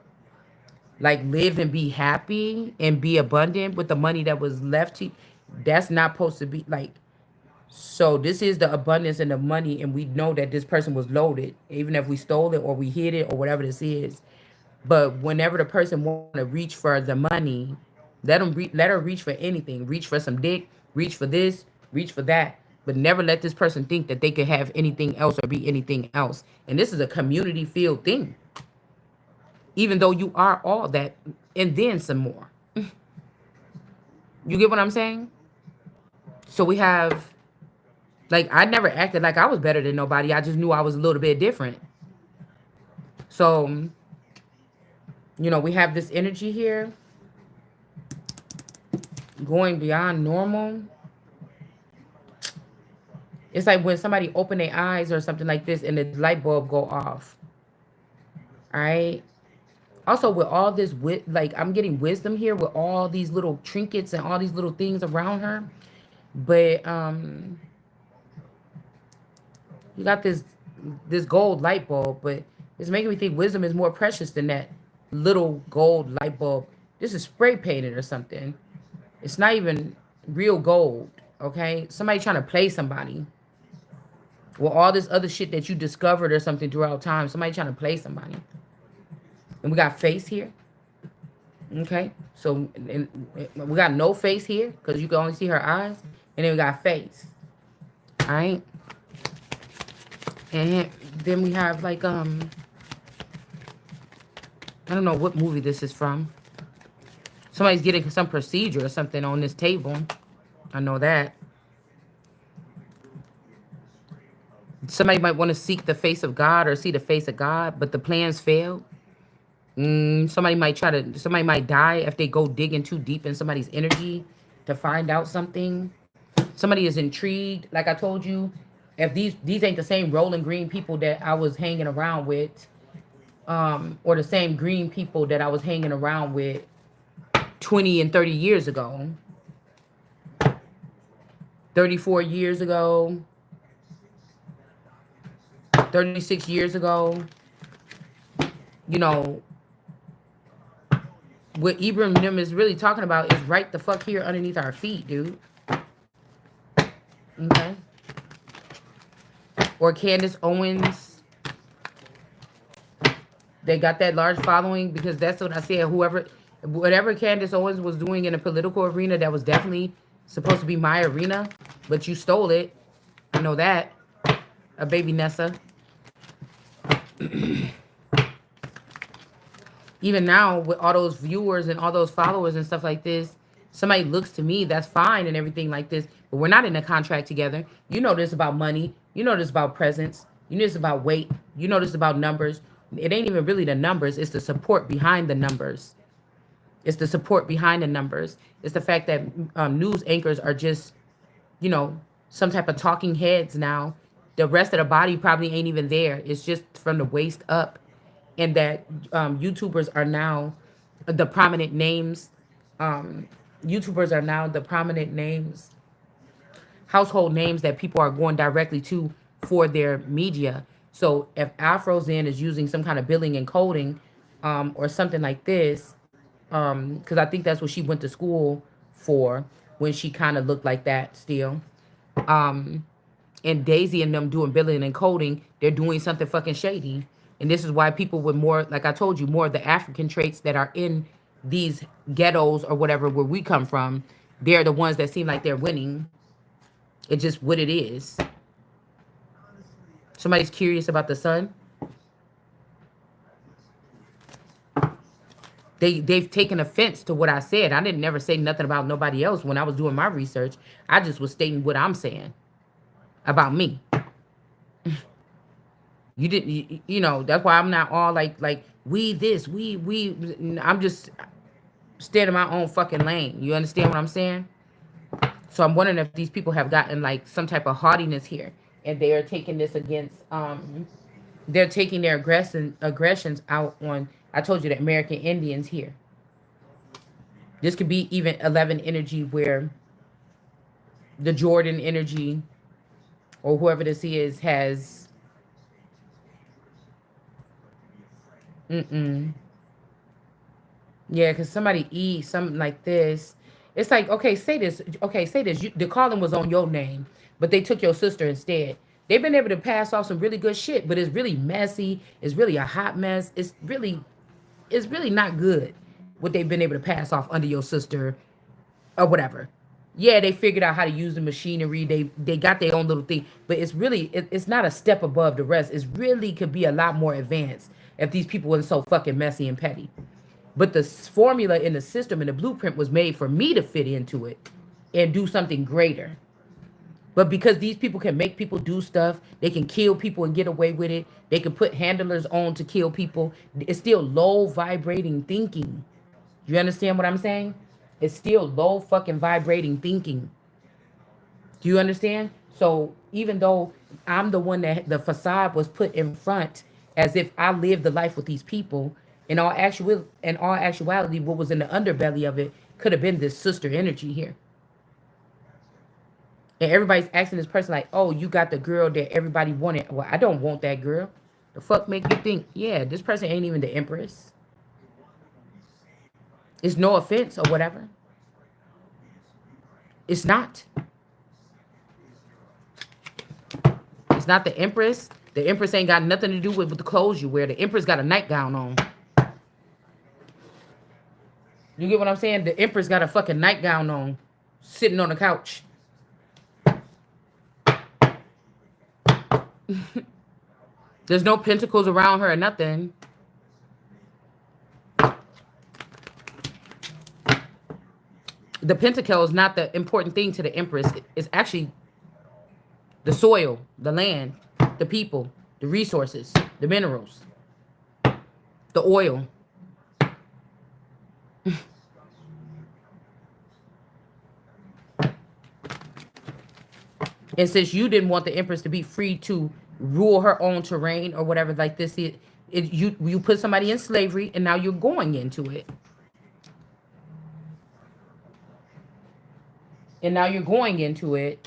Like live and be happy and be abundant with the money that was left to you. That's not supposed to be like, so this is the abundance and the money, and we know that this person was loaded, even if we stole it or we hid it or whatever this is. But whenever the person want to reach for the money, let her reach for anything. Reach for some dick, reach for this, reach for that. But never let this person think that they could have anything else or be anything else. And this is a community field thing. Even though you are all that and then some more. You get what I'm saying? So we have, like, I never acted like I was better than nobody. I just knew I was a little bit different. So, you know, we have this energy here. going beyond normal, it's like when somebody open their eyes or something like this and the light bulb go off. All right. Also, with all this, like I'm getting wisdom here with all these little trinkets and all these little things around her. But you got this gold light bulb, but it's making me think wisdom is more precious than that little gold light bulb. This is spray painted or something. It's not even real gold. Okay, somebody trying to play somebody. Well, all this other shit that you discovered or something throughout time, somebody trying to play somebody. And we got face here. Okay, so we got no face here because you can only see her eyes, and then we got face. All right, and then we have like I don't know what movie this is from. Somebody's getting some procedure or something on this table. I know that. Somebody might want to seek the face of God or see the face of God, but the plans failed. Somebody might die if they go digging too deep in somebody's energy to find out something. Somebody is intrigued. Like I told you, if these ain't the same rolling green people that I was hanging around with, or the same green people that I was hanging around with 20 and 30 years ago, 34 years ago, 36 years ago, you know, what Ibram Nim is really talking about is right the fuck here underneath our feet, dude. Okay. Or Candace Owens. They got that large following because that's what I said. Whatever Candace Owens was doing in the political arena, that was definitely supposed to be my arena, but you stole it. I know that. A baby Nessa. Even now with all those viewers and all those followers and stuff like this, somebody looks to me, that's fine and everything like this, but we're not in a contract together. You know this about money. You know this about presence. You know this about weight. You know this about numbers. It ain't even really the numbers. It's the support behind the numbers. It's the support behind the numbers. It's the fact that news anchors are just, you know, some type of talking heads now. The rest of the body probably ain't even there. It's just from the waist up. And that YouTubers are now the prominent names. YouTubers are now the prominent names, household names that people are going directly to for their media. So if AfroZen is using some kind of billing and coding, or something like this, because I think that's what she went to school for when she kind of looked like that still. And Daisy and them doing billing and coding, they're doing something fucking shady. And this is why people with more, like I told you, more of the African traits that are in these ghettos or whatever where we come from, they're the ones that seem like they're winning. It's just what it is. Somebody's curious about the sun. They've taken offense to what I said. I didn't never say nothing about nobody else when I was doing my research. I just was stating what I'm saying about me. You didn't, you know, that's why I'm not all like we this, we. I'm just staying in my own fucking lane. You understand what I'm saying? So I'm wondering if these people have gotten like some type of haughtiness here, and they are taking this against, they're taking their aggressions out on. I told you the American Indians here. This could be even 11 energy where the Jordan energy or whoever this is has. Mm-mm. Yeah, because somebody eat something like this. It's like, okay, say this. Okay, say this. The calling was on your name, but they took your sister instead. They've been able to pass off some really good shit, but it's really messy. It's really a hot mess. It's really not good what they've been able to pass off under your sister or whatever. Yeah, they figured out how to use the machinery. They got their own little thing, but it's not a step above the rest. It's really could be a lot more advanced if these people weren't so fucking messy and petty. But the formula in the system and the blueprint was made for me to fit into it and do something greater. But because these people can make people do stuff, they can kill people and get away with it. They can put handlers on to kill people. It's still low vibrating thinking. You understand what I'm saying? It's still low fucking vibrating thinking. Do you understand? So even though I'm the one that the facade was put in front as if I lived the life with these people, in all actuality, what was in the underbelly of it could have been this sister energy here. And everybody's asking this person like, "Oh, you got the girl that everybody wanted." Well, I don't want that girl. The fuck make you think? Yeah, this person ain't even the empress. It's no offense or whatever. It's not. It's not the empress. The empress ain't got nothing to do with the clothes you wear. The empress got a nightgown on. You get what I'm saying? The empress got a fucking nightgown on, sitting on the couch. There's no pentacles around her or nothing. The pentacle is not the important thing to the empress. It's actually the soil, the land, the people, the resources, the minerals, the oil. And since you didn't want the empress to be free to rule her own terrain or whatever like this, you put somebody in slavery and now you're going into it. And now you're going into it.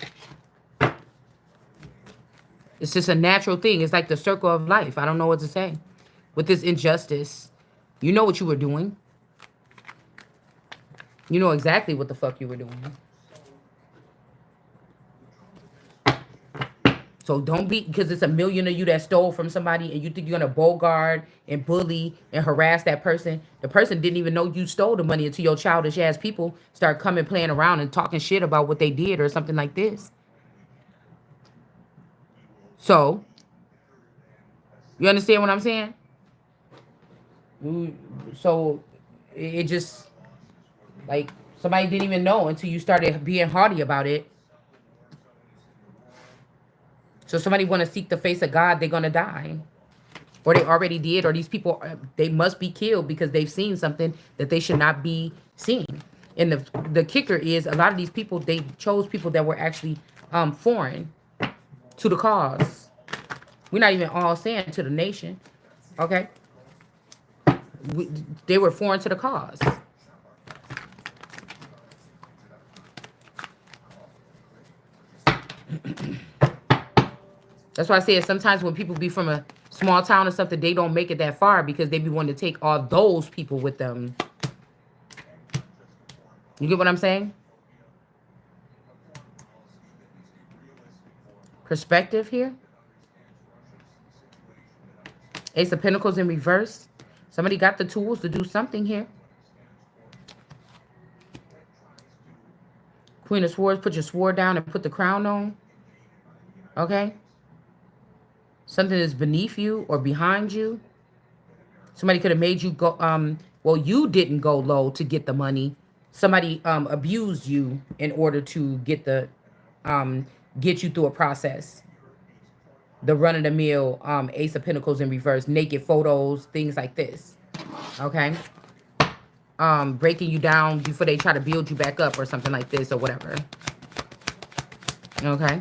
It's just a natural thing. It's like the circle of life. I don't know what to say. With this injustice, you know what you were doing. You know exactly what the fuck you were doing. So don't be, because it's a million of you that stole from somebody and you think you're going to bogart and bully and harass that person. The person didn't even know you stole the money until your childish ass people start coming playing around and talking shit about what they did or something like this. So, you understand what I'm saying? So, it just, like, somebody didn't even know until you started being haughty about it. So somebody want to seek the face of God, they're going to die. Or they already did, or these people, they must be killed because they've seen something that they should not be seeing. And the kicker is a lot of these people, they chose people that were actually foreign to the cause. We're not even all saying to the nation, okay? They were foreign to the cause. That's why I say sometimes when people be from a small town or something, they don't make it that far because they be wanting to take all those people with them. You get what I'm saying? Perspective here. Ace of Pentacles in reverse. Somebody got the tools to do something here. Queen of Swords, put your sword down and put the crown on. Okay? Something is beneath you or behind you. Somebody could have made you go, well, you didn't go low to get the money. Somebody abused you in order to get get you through a process. The run-of-the-mill Ace of Pentacles in reverse, naked photos, things like this. Okay? Breaking you down before they try to build you back up or something like this or whatever. Okay?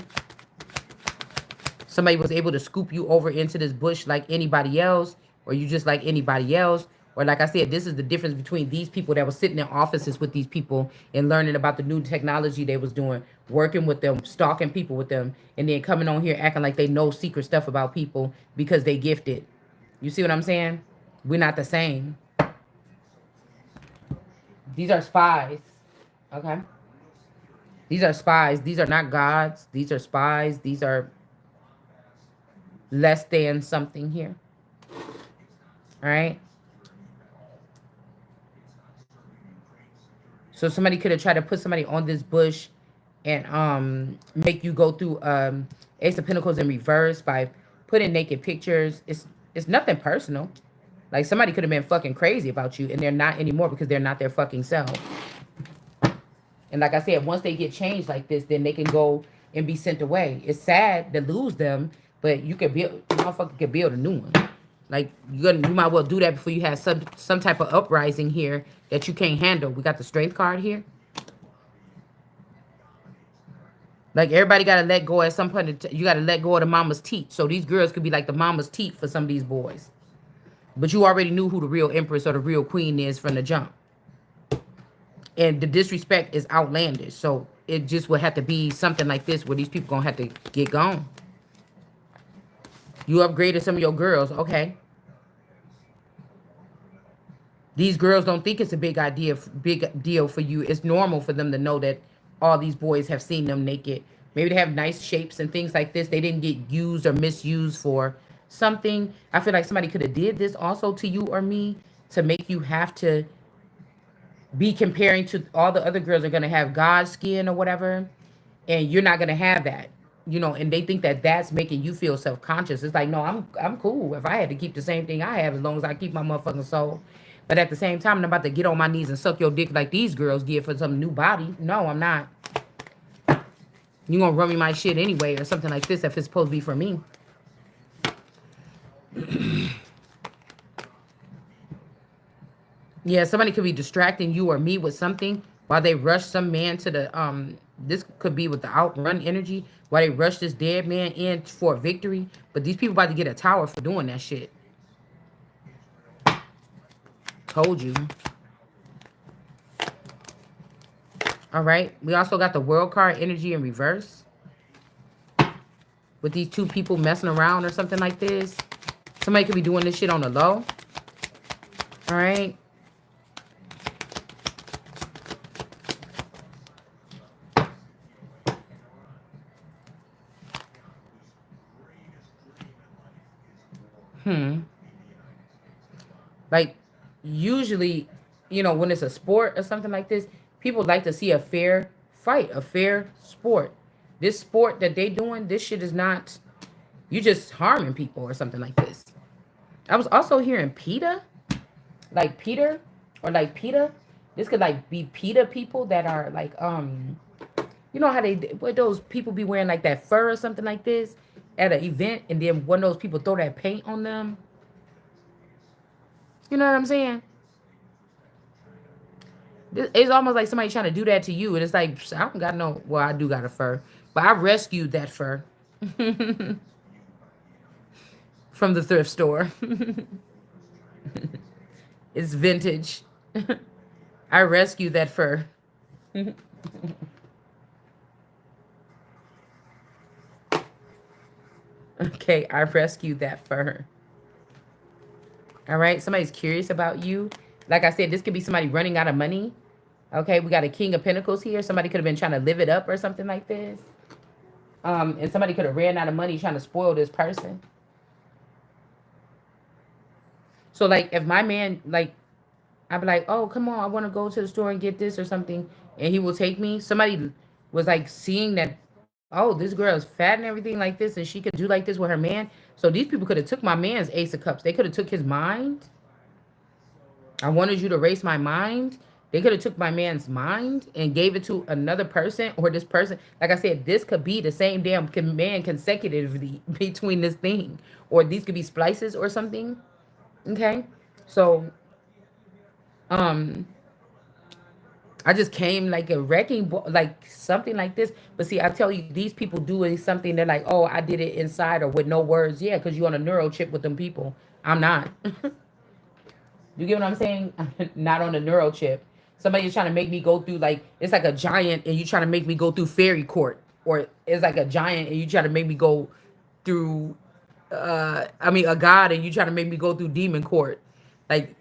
Somebody was able to scoop you over into this bush like anybody else, or you just like anybody else. Or like I said, this is the difference between these people that were sitting in offices with these people and learning about the new technology they was doing, working with them, stalking people with them, and then coming on here acting like they know secret stuff about people because they gifted. You see what I'm saying? We're not the same. These are spies. Okay? These are spies. These are not gods. These are spies. These are less than something here. All right? So somebody could have tried to put somebody on this bush and make you go through Ace of Pentacles in reverse by putting naked pictures. It's nothing personal. Like somebody could have been fucking crazy about you and they're not anymore because they're not their fucking self. And like I said, once they get changed like this, then they can go and be sent away. It's sad to lose them, but you could build, motherfucker could build a new one. Like you might well do that before you have some type of uprising here that you can't handle. We got the strength card here. Like everybody got to let go at some point. You got to let go of the mama's teeth. So these girls could be like the mama's teeth for some of these boys. But you already knew who the real empress or the real queen is from the jump. And the disrespect is outlandish. So it just would have to be something like this where these people gonna have to get gone. You upgraded some of your girls, okay? These girls don't think it's a big deal for you. It's normal for them to know that all these boys have seen them naked. Maybe they have nice shapes and things like this. They didn't get used or misused for something. I feel like somebody could have did this also to you or me to make you have to be comparing to all the other girls are gonna have God skin or whatever, and you're not gonna have that, and they think that that's making you feel self-conscious. It's like, no, I'm cool if I had to keep the same thing I have as long as I keep my motherfucking soul. But at the same time, I'm about to get on my knees and suck your dick like these girls get for some new body. No, I'm not. You gonna run me my shit anyway or something like this if it's supposed to be for me. Yeah, somebody could be distracting you or me with something while they rush some man to the this could be with the outrun energy while they rush this dead man in for a victory. But these people about to get a tower for doing that shit. Told you. All right. We also got the world card energy in reverse. With these two people messing around or something like this. Somebody could be doing this shit on the low. All right. Like, usually, when it's a sport or something like this, people like to see a fair fight, a fair sport. This sport that they doing, this shit is not, you just harming people or something like this. I was also hearing PETA, like Peter or like PETA. This could like be PETA people that are like, how what those people be wearing like that fur or something like this at an event, and then one of those people throw that paint on them. You know what I'm saying? It's almost like somebody trying to do that to you, and it's like, I don't got no. Well, I do got a fur, but I rescued that fur from the thrift store. It's vintage. I rescued that fur. Okay, I rescued that fur. All right, somebody's curious about you. Like I said, this could be somebody running out of money. Okay, we got a King of Pentacles here. Somebody could have been trying to live it up or something like this. And somebody could have ran out of money trying to spoil this person. So, like, if my man, like, I'd be like, oh, come on, I want to go to the store and get this or something. And he will take me. Somebody was, like, seeing that, oh, this girl is fat and everything like this, and she could do like this with her man. So these people could have took my man's Ace of Cups. They could have took his mind. I wanted you to erase my mind. They could have took my man's mind and gave it to another person or this person. Like I said, this could be the same damn man consecutively between this thing. Or these could be splices or something. Okay? So, um, I just came like a wrecking ball, like something like this. But see, I tell you, these people do something. They're like, oh, I did it inside or with no words. Yeah, because you're on a neuro chip with them people. I'm not. You get what I'm saying? Not on the neural chip. Somebody's trying to make me go through like it's like a giant, and you trying to make me go through fairy court, or it's like a giant, and you try to make me go through. I mean, a god, and you trying to make me go through demon court. Like,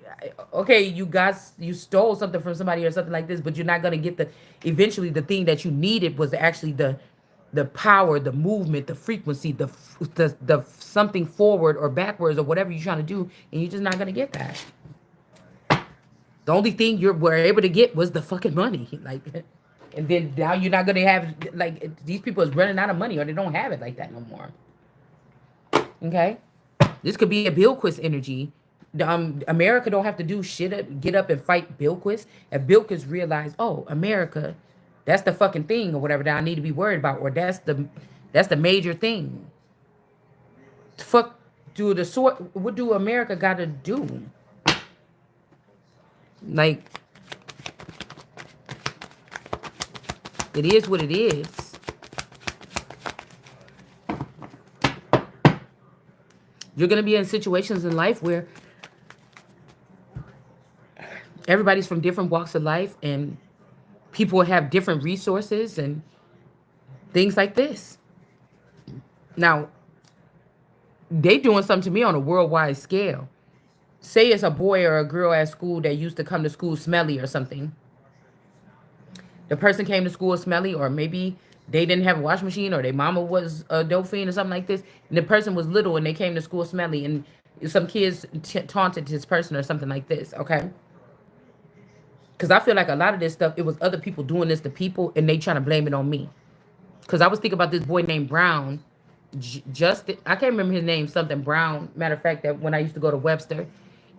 okay, you stole something from somebody or something like this, but you're not gonna get the. Eventually, the thing that you needed was actually the power, the movement, the frequency, the something forward or backwards or whatever you're trying to do, and you're just not gonna get that. The only thing you were able to get was the fucking money. Like, and then now you're not gonna have like these people is running out of money or they don't have it like that no more. Okay, this could be a Billquist energy. America don't have to do shit up, get up and fight Billquist. If Billquist realize, oh, America, that's the fucking thing or whatever that I need to be worried about, or that's the major thing. Fuck do the sort, what do America got to do? Like, it is what it is. You're going to be in situations in life where everybody's from different walks of life and people have different resources and things like this. Now, they doing something to me on a worldwide scale. Say it's a boy or a girl at school that used to come to school smelly or something. The person came to school smelly, or maybe they didn't have a wash machine, or their mama was a dope fiend or something like this. And the person was little and they came to school smelly, and some kids taunted this person or something like this. Okay, because I feel like a lot of this stuff, it was other people doing this to people, and they trying to blame it on me. Because I was thinking about this boy named Brown. Justin, I can't remember his name, something Brown. Matter of fact, that when I used to go to Webster,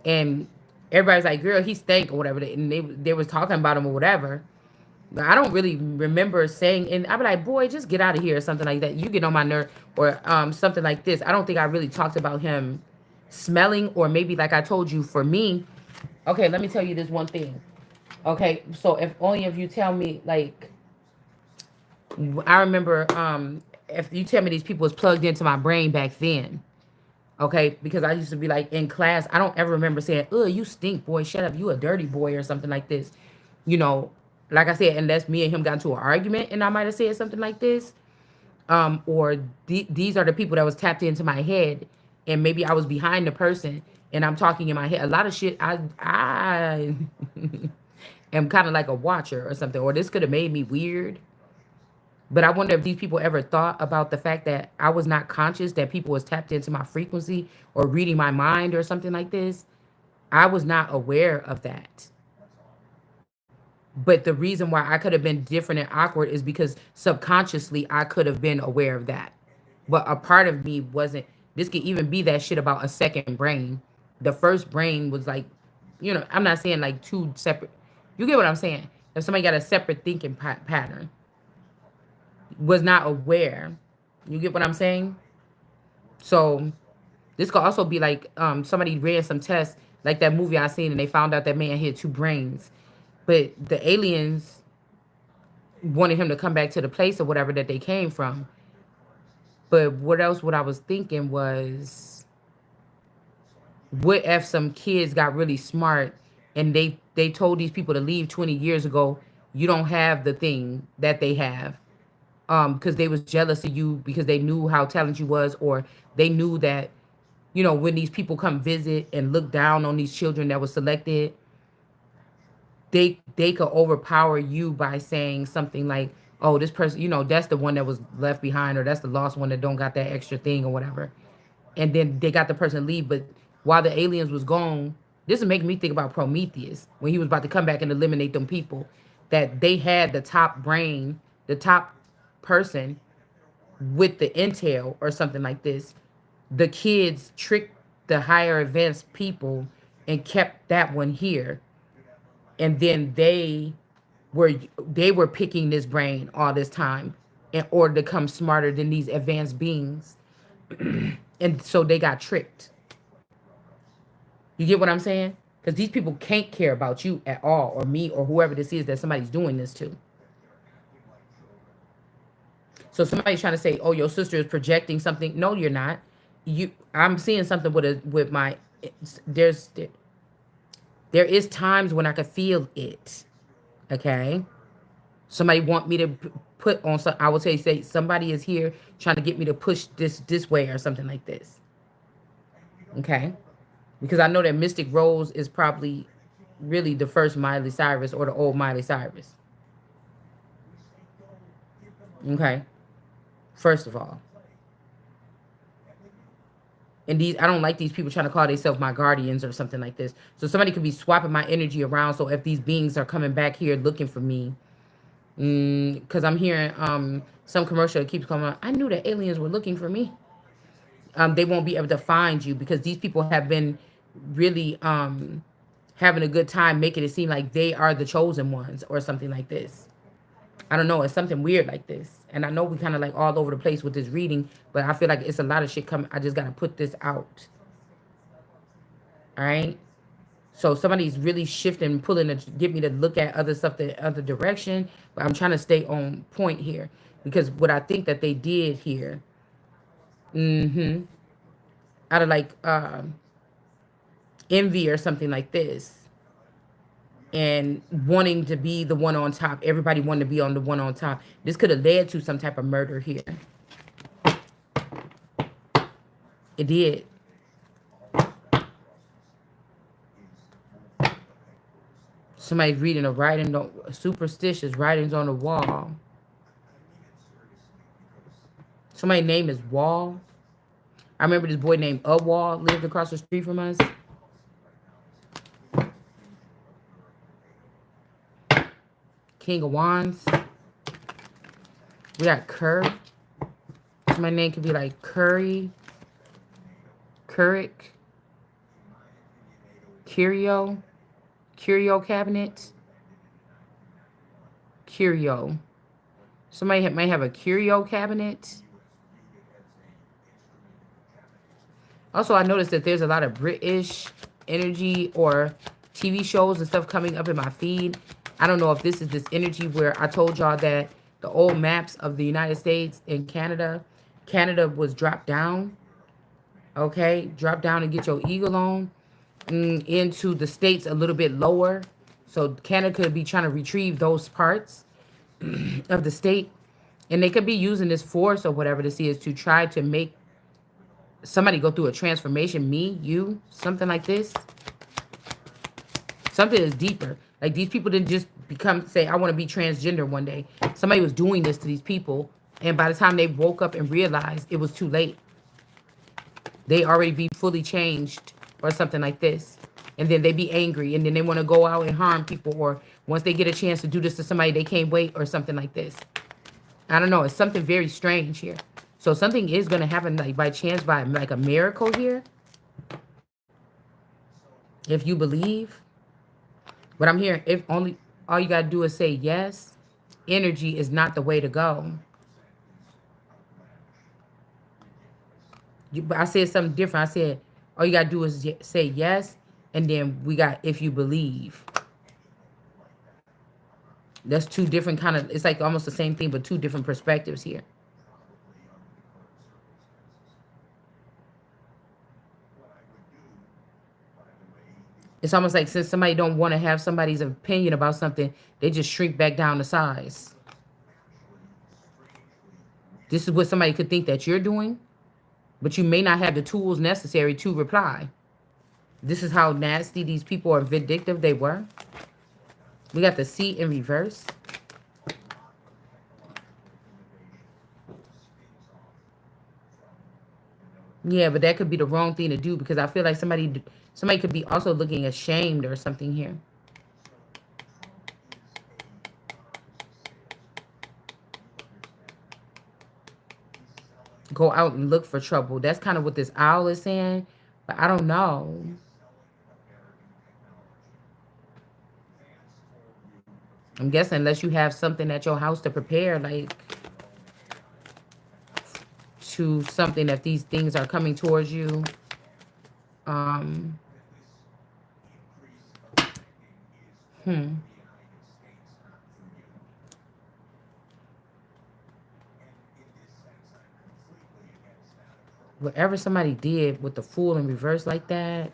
and everybody's like, "Girl, he stank" or whatever, and they was talking about him or whatever. But I don't really remember saying, and I'd be like, "Boy, just get out of here" or something like that. You get on my nerve, or something like this. I don't think I really talked about him smelling, or maybe like I told you, for me. Okay, let me tell you this one thing. Okay, so if only if you tell me, like, I remember, if you tell me these people was plugged into my brain back then, okay, because I used to be like in class, I don't ever remember saying, "Ugh, you stink, boy, shut up, you a dirty boy," or something like this. You know, like I said, unless me and him got into an argument and I might have said something like this. Or these are the people that was tapped into my head, and maybe I was behind the person and I'm talking in my head. A lot of shit I am kind of like a watcher or something, or this could have made me weird. But I wonder if these people ever thought about the fact that I was not conscious, that people was tapped into my frequency or reading my mind or something like this. I was not aware of that. But the reason why I could have been different and awkward is because subconsciously I could have been aware of that. But a part of me wasn't. This could even be that shit about a second brain. The first brain was like, I'm not saying like two separate. You get what I'm saying? If somebody got a separate thinking pattern, was not aware. You get what I'm saying? So this could also be like, somebody ran some tests, like that movie I seen, and they found out that man had two brains. But the aliens wanted him to come back to the place or whatever that they came from. But what I was thinking was, what if some kids got really smart and they told these people to leave 20 years ago, you don't have the thing that they have, because they was jealous of you because they knew how talented you was, or they knew that, when these people come visit and look down on these children that was selected, they could overpower you by saying something like, "Oh, this person, that's the one that was left behind, or that's the lost one that don't got that extra thing or whatever." And then they got the person leave, but while the aliens was gone, this is making me think about Prometheus when he was about to come back and eliminate them people, that they had the top brain, the top person with the intel or something like this. The kids tricked the higher advanced people and kept that one here, and then were they were picking this brain all this time in order to become smarter than these advanced beings, and so they got tricked. You get what I'm saying? Because these people can't care about you at all, or me, or whoever this is that somebody's doing this to. So somebody's trying to say, "Oh, your sister is projecting something." No, you're not. I'm seeing something with my. There's there is times when I could feel it. Okay, somebody want me to put on some. I would say somebody is here trying to get me to push this way or something like this. Okay, because I know that Mystic Rose is probably really the first Miley Cyrus, or the old Miley Cyrus. Okay, first of all. And I don't like these people trying to call themselves my guardians or something like this. So somebody could be swapping my energy around. So if these beings are coming back here looking for me, because I'm hearing some commercial that keeps coming on, I knew that aliens were looking for me. They won't be able to find you because these people have been really having a good time making it seem like they are the chosen ones or something like this. I don't know. It's something weird like this. And I know we kind of like all over the place with this reading, but I feel like it's a lot of shit coming. I just got to put this out. All right. So somebody's really shifting, pulling to get me to look at other stuff, the other direction. But I'm trying to stay on point here because what I think that they did here, out of like envy or something like this, and wanting to be the one on top, everybody wanted to be on the one on top. This could have led to some type of murder here. It did. Somebody reading a writing, superstitious writings on the wall. Somebody's name is Wall. I remember this boy named Wall lived across the street from us. King of Wands. We got Kerr. My name could be like Curry, Currick, Curio, Curio Cabinet, Curio. Somebody might have a Curio Cabinet. Also, I noticed that there's a lot of British energy or TV shows and stuff coming up in my feed. I don't know if this is this energy where I told y'all that the old maps of the United States and Canada was dropped down. Okay, drop down and get your eagle on into the states a little bit lower. So Canada could be trying to retrieve those parts of the state. And they could be using this force or whatever to see is to try to make somebody go through a transformation, me, you, something like this. Something is deeper. Like these people didn't just say, I want to be transgender one day. Somebody was doing this to these people. And by the time they woke up and realized it was too late, they already be fully changed or something like this. And then they be angry and then they want to go out and harm people. Or once they get a chance to do this to somebody, they can't wait or something like this. I don't know. It's something very strange here. So something is going to happen like by chance, by like a miracle here. If you believe. But I'm hearing if only all you got to do is say yes. Energy is not the way to go. But I said something different. I said all you got to do is say yes. And then we got if you believe. That's two different kind of, it's like almost the same thing, but two different perspectives here. It's almost like since somebody don't want to have somebody's opinion about something, they just shrink back down to size. This is what somebody could think that you're doing, but you may not have the tools necessary to reply. This is how nasty these people are vindictive they were. We got the C in reverse. Yeah, but that could be the wrong thing to do because I feel like somebody could be also looking ashamed or something here. Go out and look for trouble. That's kind of what this owl is saying, but I don't know. I'm guessing unless you have something at your house to prepare, like to something that these things are coming towards you. Um, Whatever somebody did with the fool in reverse like that,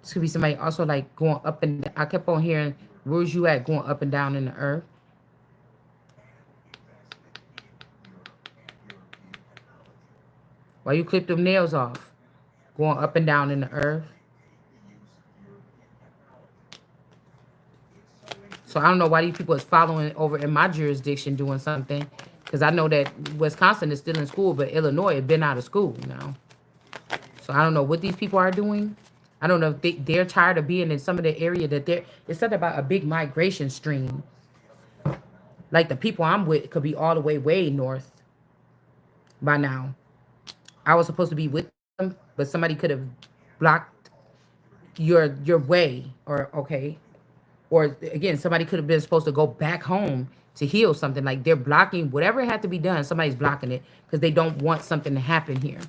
this could be somebody also like going up and I kept on hearing, where's you at going up and down in the earth? Why you clip them nails off? Going up and down in the earth. So I don't know why these people is following over in my jurisdiction doing something. Because I know that Wisconsin is still in school, but Illinois has been out of school now. So I don't know what these people are doing. I don't know if they're tired of being in some of the area that they're... It's something about a big migration stream. Like the people I'm with could be all the way north by now. I was supposed to be with them, but somebody could have blocked your way. Or, okay. Or again, somebody could have been supposed to go back home to heal something. Like they're blocking whatever had to be done. Somebody's blocking it because they don't want something to happen here.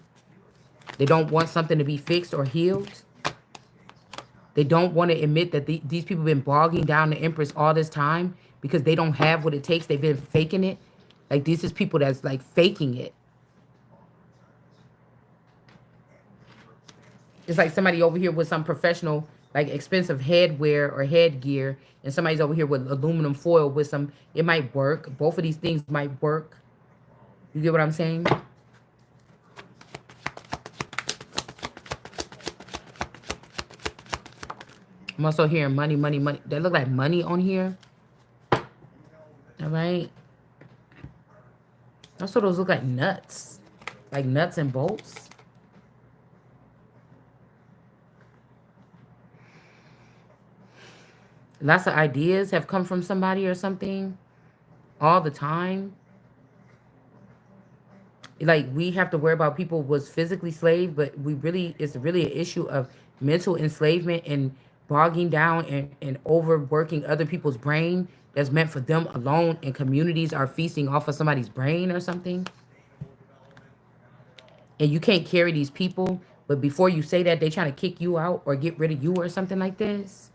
They don't want something to be fixed or healed. They don't want to admit that these people have been bogging down the Empress all this time because they don't have what it takes. They've been faking it. Like this is people that's like faking it. It's like somebody over here with some professional, like expensive headwear or headgear, and somebody's over here with aluminum foil with some. It might work. Both of these things might work. You get what I'm saying? I'm also hearing money, money, money. That look like money on here. All right. Also, those look like nuts and bolts. Lots of ideas have come from somebody or something all the time. Like we have to worry about people was physically slave, but we really it's really an issue of mental enslavement and bogging down and overworking other people's brain that's meant for them alone, and communities are feasting off of somebody's brain or something. And you can't carry these people, but before you say that, they trying to kick you out or get rid of you or something like this.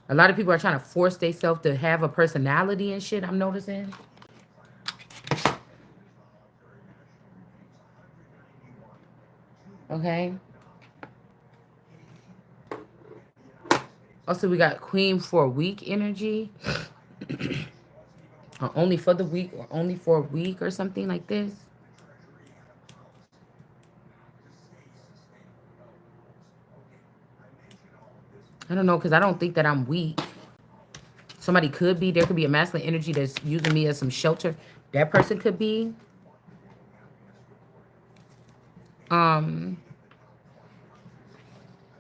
A lot of people are trying to force themselves to have a personality and shit, I'm noticing. Okay. Also, we got Queen for a week energy. Or only for the week or only for a week or something like this. I don't know, because I don't think that I'm weak. Somebody could be. There could be a masculine energy that's using me as some shelter. That person could be. Um,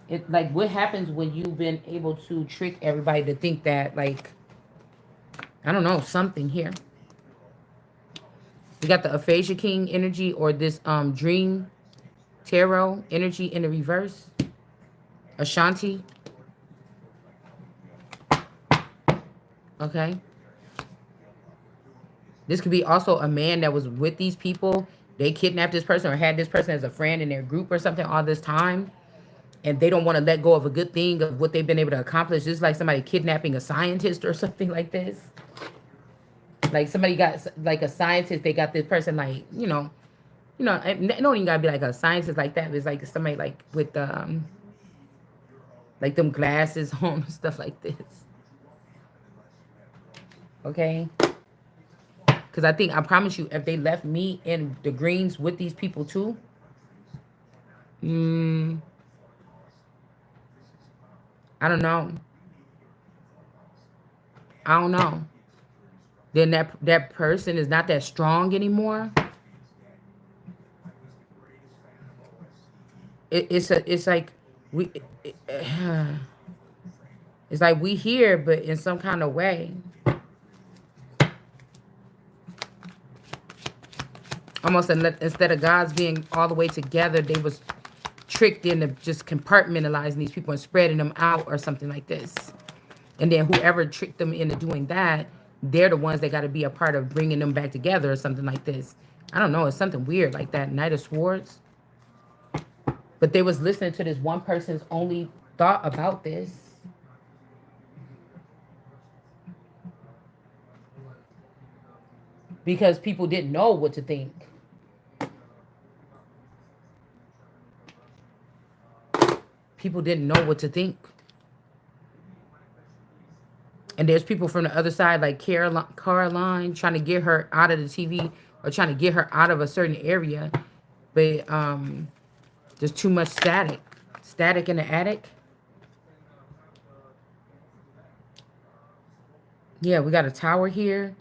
it like what happens when you've been able to trick everybody to think that like I don't know something here. We got the aphasia king energy or this dream tarot energy in the reverse. Ashanti. Okay. This could be also a man that was with these people. They kidnapped this person or had this person as a friend in their group or something all this time. And they don't want to let go of a good thing of what they've been able to accomplish. Just like somebody kidnapping a scientist or something like this. Like somebody got like a scientist, they got this person like, it don't even gotta be like a scientist like that. It's like somebody with like them glasses on and stuff like this. Okay. Because I promise you, if they left me in the greens with these people too, I don't know. I don't know. Then that person is not that strong anymore. It's like we it's like we here, but in some kind of way. Almost instead of God's being all the way together, they was tricked into just compartmentalizing these people and spreading them out or something like this. And then whoever tricked them into doing that, they're the ones that got to be a part of bringing them back together or something like this. I don't know. It's something weird like that. Knight of Swords. But they was listening to this one person's only thought about this. Because people didn't know what to think. People didn't know what to think. And there's people from the other side, like Caroline, trying to get her out of the TV or trying to get her out of a certain area. But there's too much static. Static in the attic. Yeah, we got a tower here.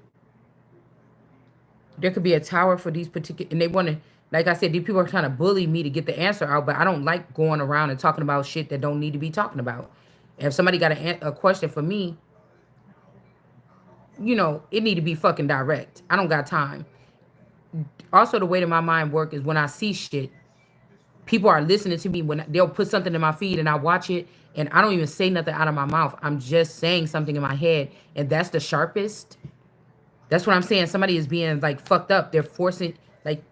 There could be a tower for these particular, and they want to, like I said, these people are trying to bully me to get the answer out, but I don't like going around and talking about shit that don't need to be talking about. If somebody got a question for me, it need to be fucking direct. I don't got time. Also, the way that my mind work is when I see shit, People are listening to me when they'll put something in my feed and I watch it and I don't even say nothing out of my mouth. I'm just saying something in my head, and that's the sharpest. That's what I'm saying. Somebody is being like fucked up. They're forcing, like,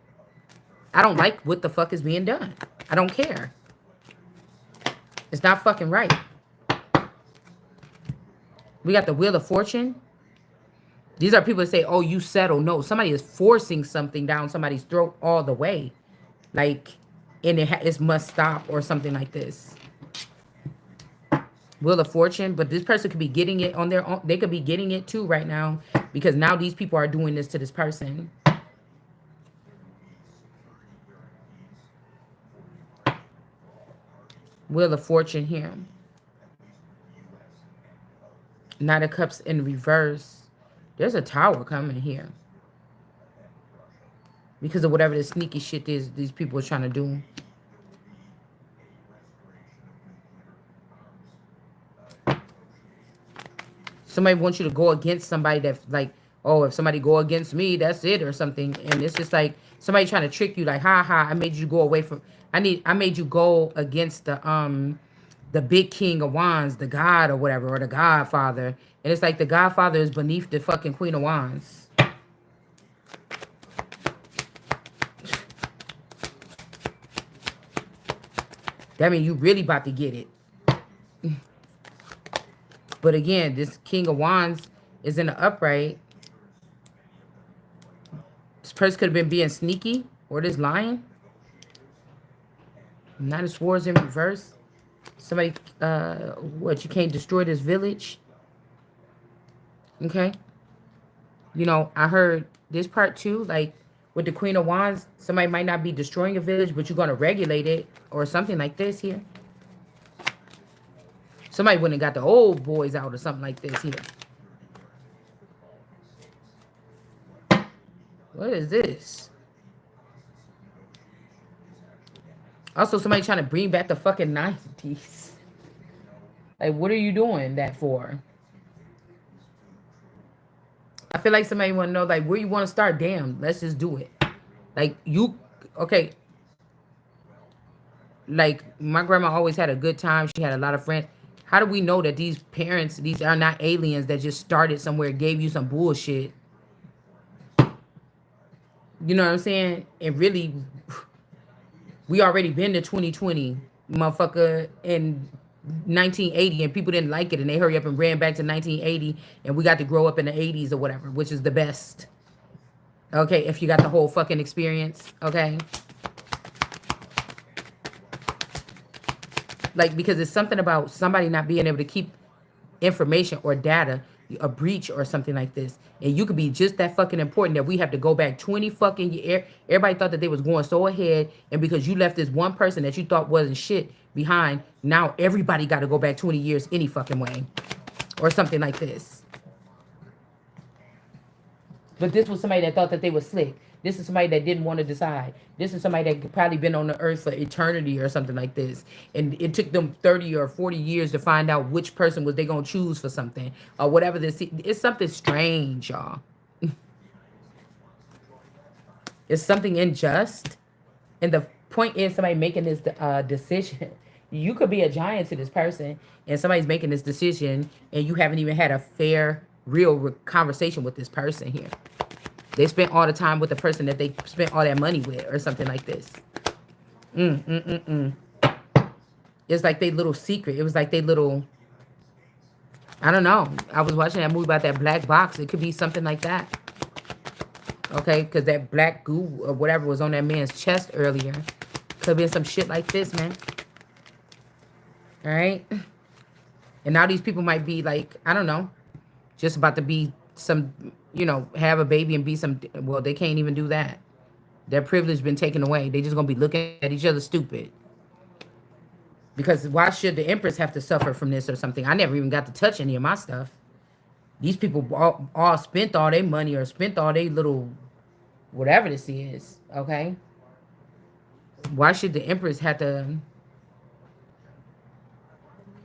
I don't like what the fuck is being done. I don't care. It's not fucking right. We got the Wheel of Fortune. These are people that say, oh, you settle. No, somebody is forcing something down somebody's throat all the way. Like, and it must stop or something like this. Wheel of Fortune. But this person could be getting it on their own. They could be getting it too right now, because now these people are doing this to this person. Wheel of Fortune here. Knight of Cups in reverse. There's a Tower coming here. Because of whatever the sneaky shit is these people are trying to do. Somebody wants you to go against somebody that, like, oh, if somebody go against me, that's it or something. And it's just like somebody trying to trick you, like, ha ha, I made you go away from, I made you go against the big king of wands, the god or whatever, or the godfather. And it's like the godfather is beneath the fucking queen of wands. That means you really about to get it. But again, this king of wands is in the upright. This person could have been being sneaky, or this lying. Knight of Swords in reverse. Somebody, what, you can't destroy this village? Okay. You know, I heard this part too, like with the Queen of Wands, somebody might not be destroying a village, but you're going to regulate it or something like this here. Somebody wouldn't have got the old boys out or something like this here. What is this? Also, somebody trying to bring back the fucking 90s. Like, what are you doing that for? I feel like somebody want to know, like, where you want to start. Damn, let's just do it. Like, you, okay. Like, my grandma always had a good time. She had a lot of friends. How do we know that these parents, these are not aliens that just started somewhere, gave you some bullshit? You know what I'm saying? And really, we already been to 2020, motherfucker, in 1980, and people didn't like it, and they hurry up and ran back to 1980, and we got to grow up in the 80s or whatever, which is the best. Okay, if you got the whole fucking experience, okay? Like, because it's something about somebody not being able to keep information or data, a breach or something like this. And you could be just that fucking important that we have to go back 20 fucking years. Everybody thought that they was going so ahead, and because you left this one person that you thought wasn't shit behind, now everybody got to go back 20 years any fucking way. Or something like this. But this was somebody that thought that they were slick. This is somebody that didn't want to decide. This is somebody that probably been on the earth for eternity or something like this. And it took them 30 or 40 years to find out which person was they going to choose for something. Or whatever this is. It's something strange, y'all. It's something unjust. And the point is somebody making this decision. You could be a giant to this person, and somebody's making this decision, and you haven't even had a fair, real conversation with this person here. They spent all the time with the person that they spent all that money with or something like this. It's like they little secret. It was like they little, I don't know. I was watching that movie about that black box. It could be something like that. Okay, because that black goo or whatever was on that man's chest earlier. Could be some shit like this, man. All right? And now these people might be like, I don't know, just about to be some, you know, have a baby and be some, well, they can't even do that. Their privilege been taken away. They just going to be looking at each other stupid. Because why should the Empress have to suffer from this or something? I never even got to touch any of my stuff. These people all spent all their money or spent all their little, whatever this is, okay? Why should the Empress have to,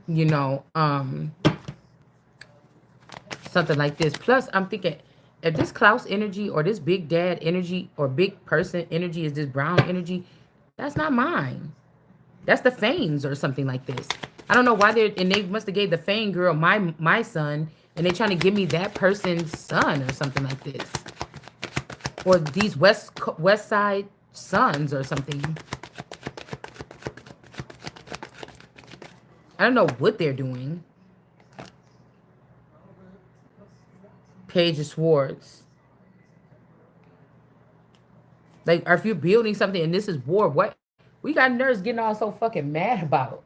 you know, something like this? Plus, I'm thinking, if this Klaus energy or this big dad energy or big person energy is this brown energy, That's not mine. That's the Fanes or something like this. I don't know why they must have gave the Fane girl my son, and they trying to give me that person's son or something like this, or these West Side sons or something. I don't know what they're doing. Page of Swords. Like, are you building something and this is war? What we got nerds getting all so fucking mad about?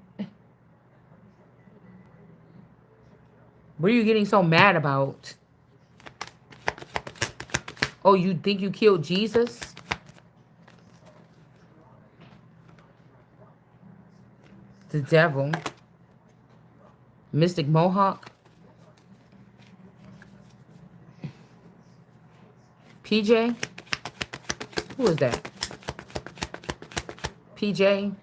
What are you getting so mad about? Oh, you think you killed Jesus? The devil. Mystic Mohawk. PJ? Who is that? PJ?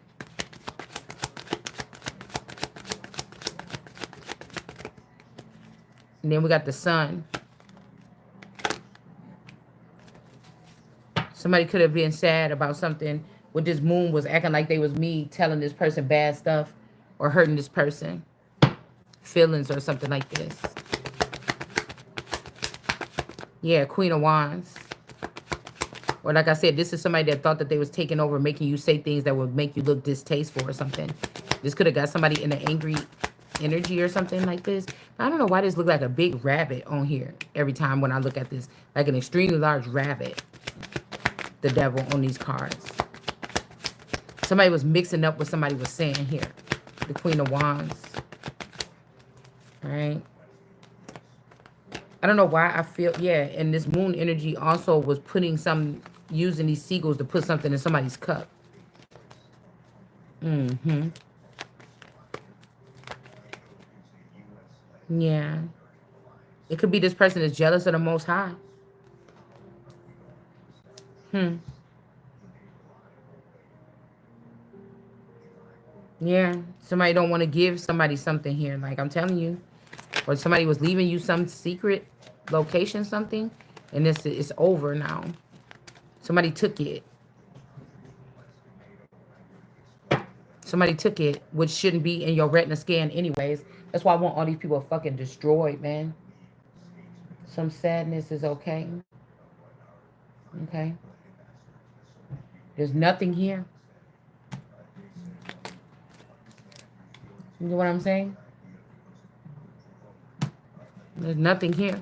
And then we got the sun. Somebody could have been sad about something with this moon was acting like they was me telling this person bad stuff or hurting this person. Feelings or something like this. Yeah, Queen of Wands. Or like I said, this is somebody that thought that they was taking over, making you say things that would make you look distasteful or something. This could have got somebody in an angry energy or something like this. I don't know why this look like a big rabbit on here every time when I look at this. Like an extremely large rabbit. The devil on these cards. Somebody was mixing up what somebody was saying here. The Queen of Wands. All right. I don't know why I feel, yeah, and this moon energy also was putting some, using these seagulls to put something in somebody's cup. Mm-hmm. Yeah. It could be this person is jealous of the Most High. Yeah. Somebody don't want to give somebody something here. Like I'm telling you. Or somebody was leaving you some secret location, something. And it's over now. Somebody took it. Somebody took it, which shouldn't be in your retina scan anyways. That's why I want all these people fucking destroyed, man. Some sadness is okay. Okay. There's nothing here. You know what I'm saying? There's nothing here.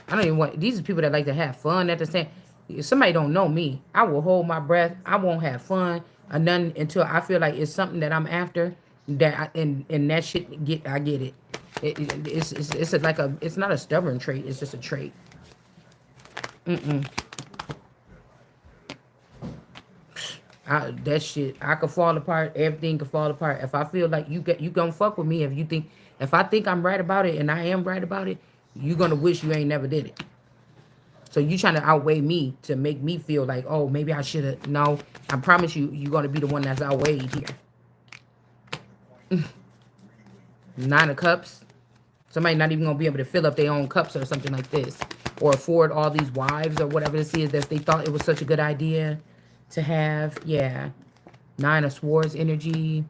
I don't even want, these are people that like to have fun at the same. If somebody don't know me, I will hold my breath. I won't have fun or nothing until I feel like it's something that I'm after. And that shit I get it. It's like a, it's not a stubborn trait. It's just a trait. That shit, I could fall apart. Everything could fall apart. If I feel like you gonna fuck with me, if I think I'm right about it and I am right about it, you gonna wish you ain't never did it. So you trying to outweigh me to make me feel like, oh, maybe I should have. No, I promise you, you're gonna be the one that's outweighed here. Nine of Cups. Somebody not even gonna be able to fill up their own cups or something like this, or afford all these wives or whatever this is that they thought it was such a good idea to have. Yeah. Nine of Swords energy.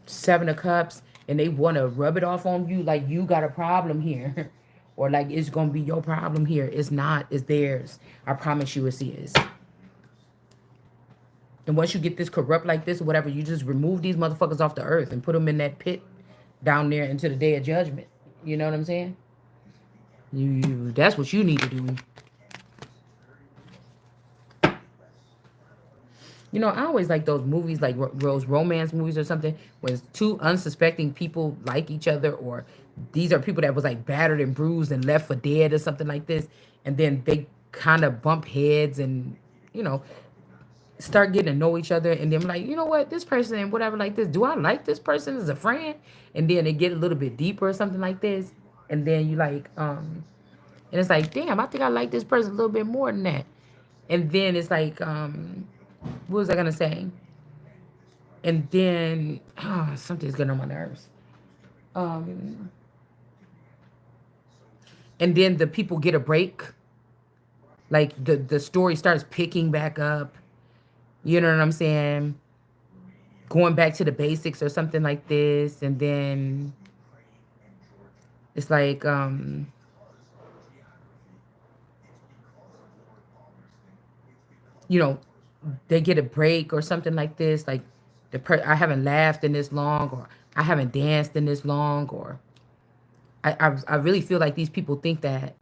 Seven of Cups. And they want to rub it off on you like you got a problem here. Or like it's going to be your problem here. It's not. It's theirs. I promise you it's his. And once you get this corrupt like this or whatever, you just remove these motherfuckers off the earth and put them in that pit down there into the day of judgment. You know what I'm saying? That's what you need to do. You know, I always like those movies, like those romance movies or something, where two unsuspecting people like each other, or these are people that was like battered and bruised and left for dead or something like this, and then they kind of bump heads and, you know, start getting to know each other, and then like, you know what, this person and whatever like this, do I like this person as a friend? And then they get a little bit deeper or something like this, and then you like, and it's like, damn, I think I like this person a little bit more than that. And then it's like, what was I gonna say? And then something's getting on my nerves. Um, and then the people get a break, like the story starts picking back up, you know what I'm saying, going back to the basics or something like this, and then it's like you know, they get a break or something like this, like I haven't laughed in this long, or I haven't danced in this long, or I really feel like these people think that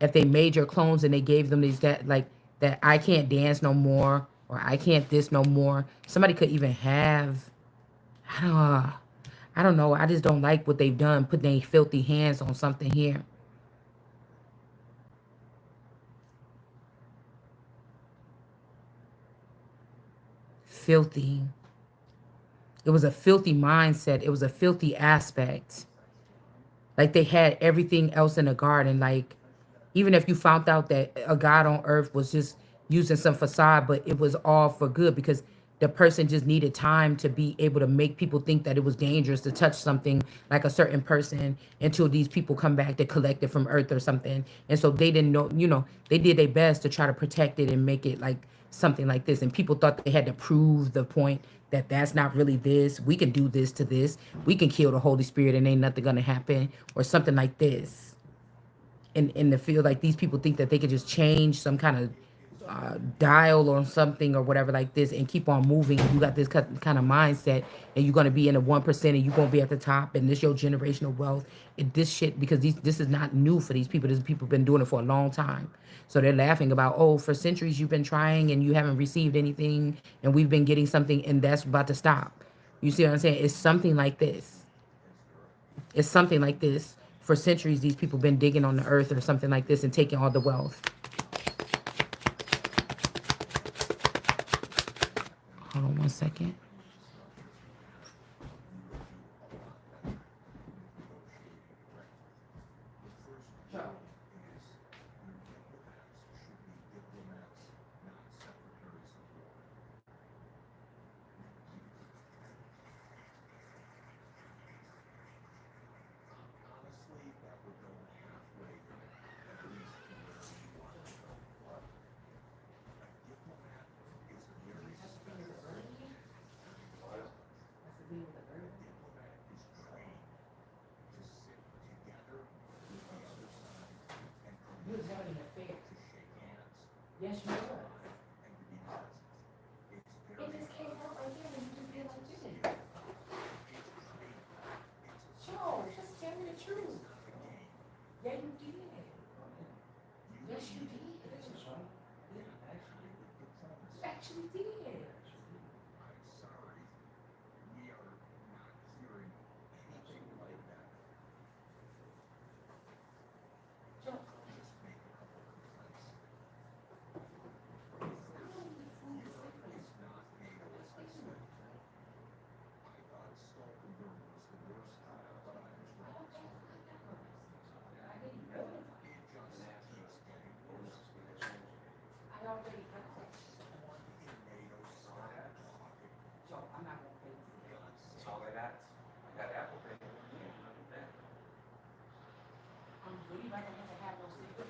if they made your clones and they gave them these, that like that I can't dance no more, or I can't this no more. Somebody could even have, I don't know, I don't know. I just don't like what they've done, putting their filthy hands on something here. Filthy. It was a filthy mindset. It was a filthy aspect. Like they had everything else in the garden. Like even if you found out that a God on earth was just using some facade, but it was all for good because the person just needed time to be able to make people think that it was dangerous to touch something like a certain person until these people come back to collect it from earth or something. And so they didn't know, they did their best to try to protect it and make it like something like this. And people thought they had to prove the point that that's not really this. We can do this to this. We can kill the Holy Spirit and ain't nothing gonna happen, or something like this. In the field, like these people think that they could just change some kind of dial or something or whatever like this and keep on moving. You got this kind of mindset, and you're gonna be in the 1%, and you're gonna be at the top, and this your generational wealth. This shit, because this is not new for these people. These people been doing it for a long time. So they're laughing about, oh, for centuries you've been trying and you haven't received anything, and we've been getting something, and that's about to stop. You see what I'm saying? It's something like this. It's something like this. For centuries, these people been digging on the earth or something like this and taking all the wealth. Hold on 1 second. You was having an affair. Yes, you was. It just came out right there and you just did like this. Joe, just tell me the truth. Yeah, you did. Yes, you did. You actually did. Joe, I already got that. Joe, I'm not gonna play with you. That's all I got. I got Apple Pay. I'm really not gonna have no secret.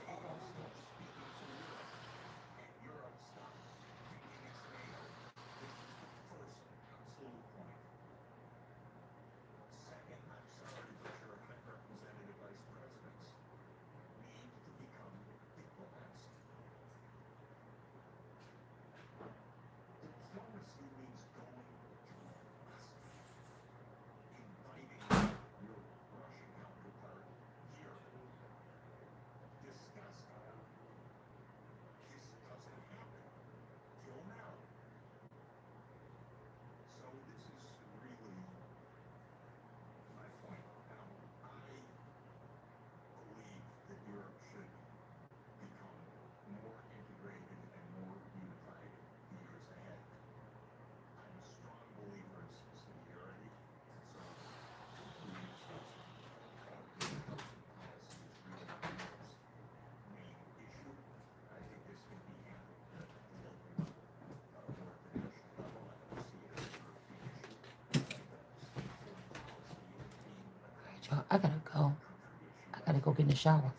Y'all, I gotta go. I gotta go get in the shower.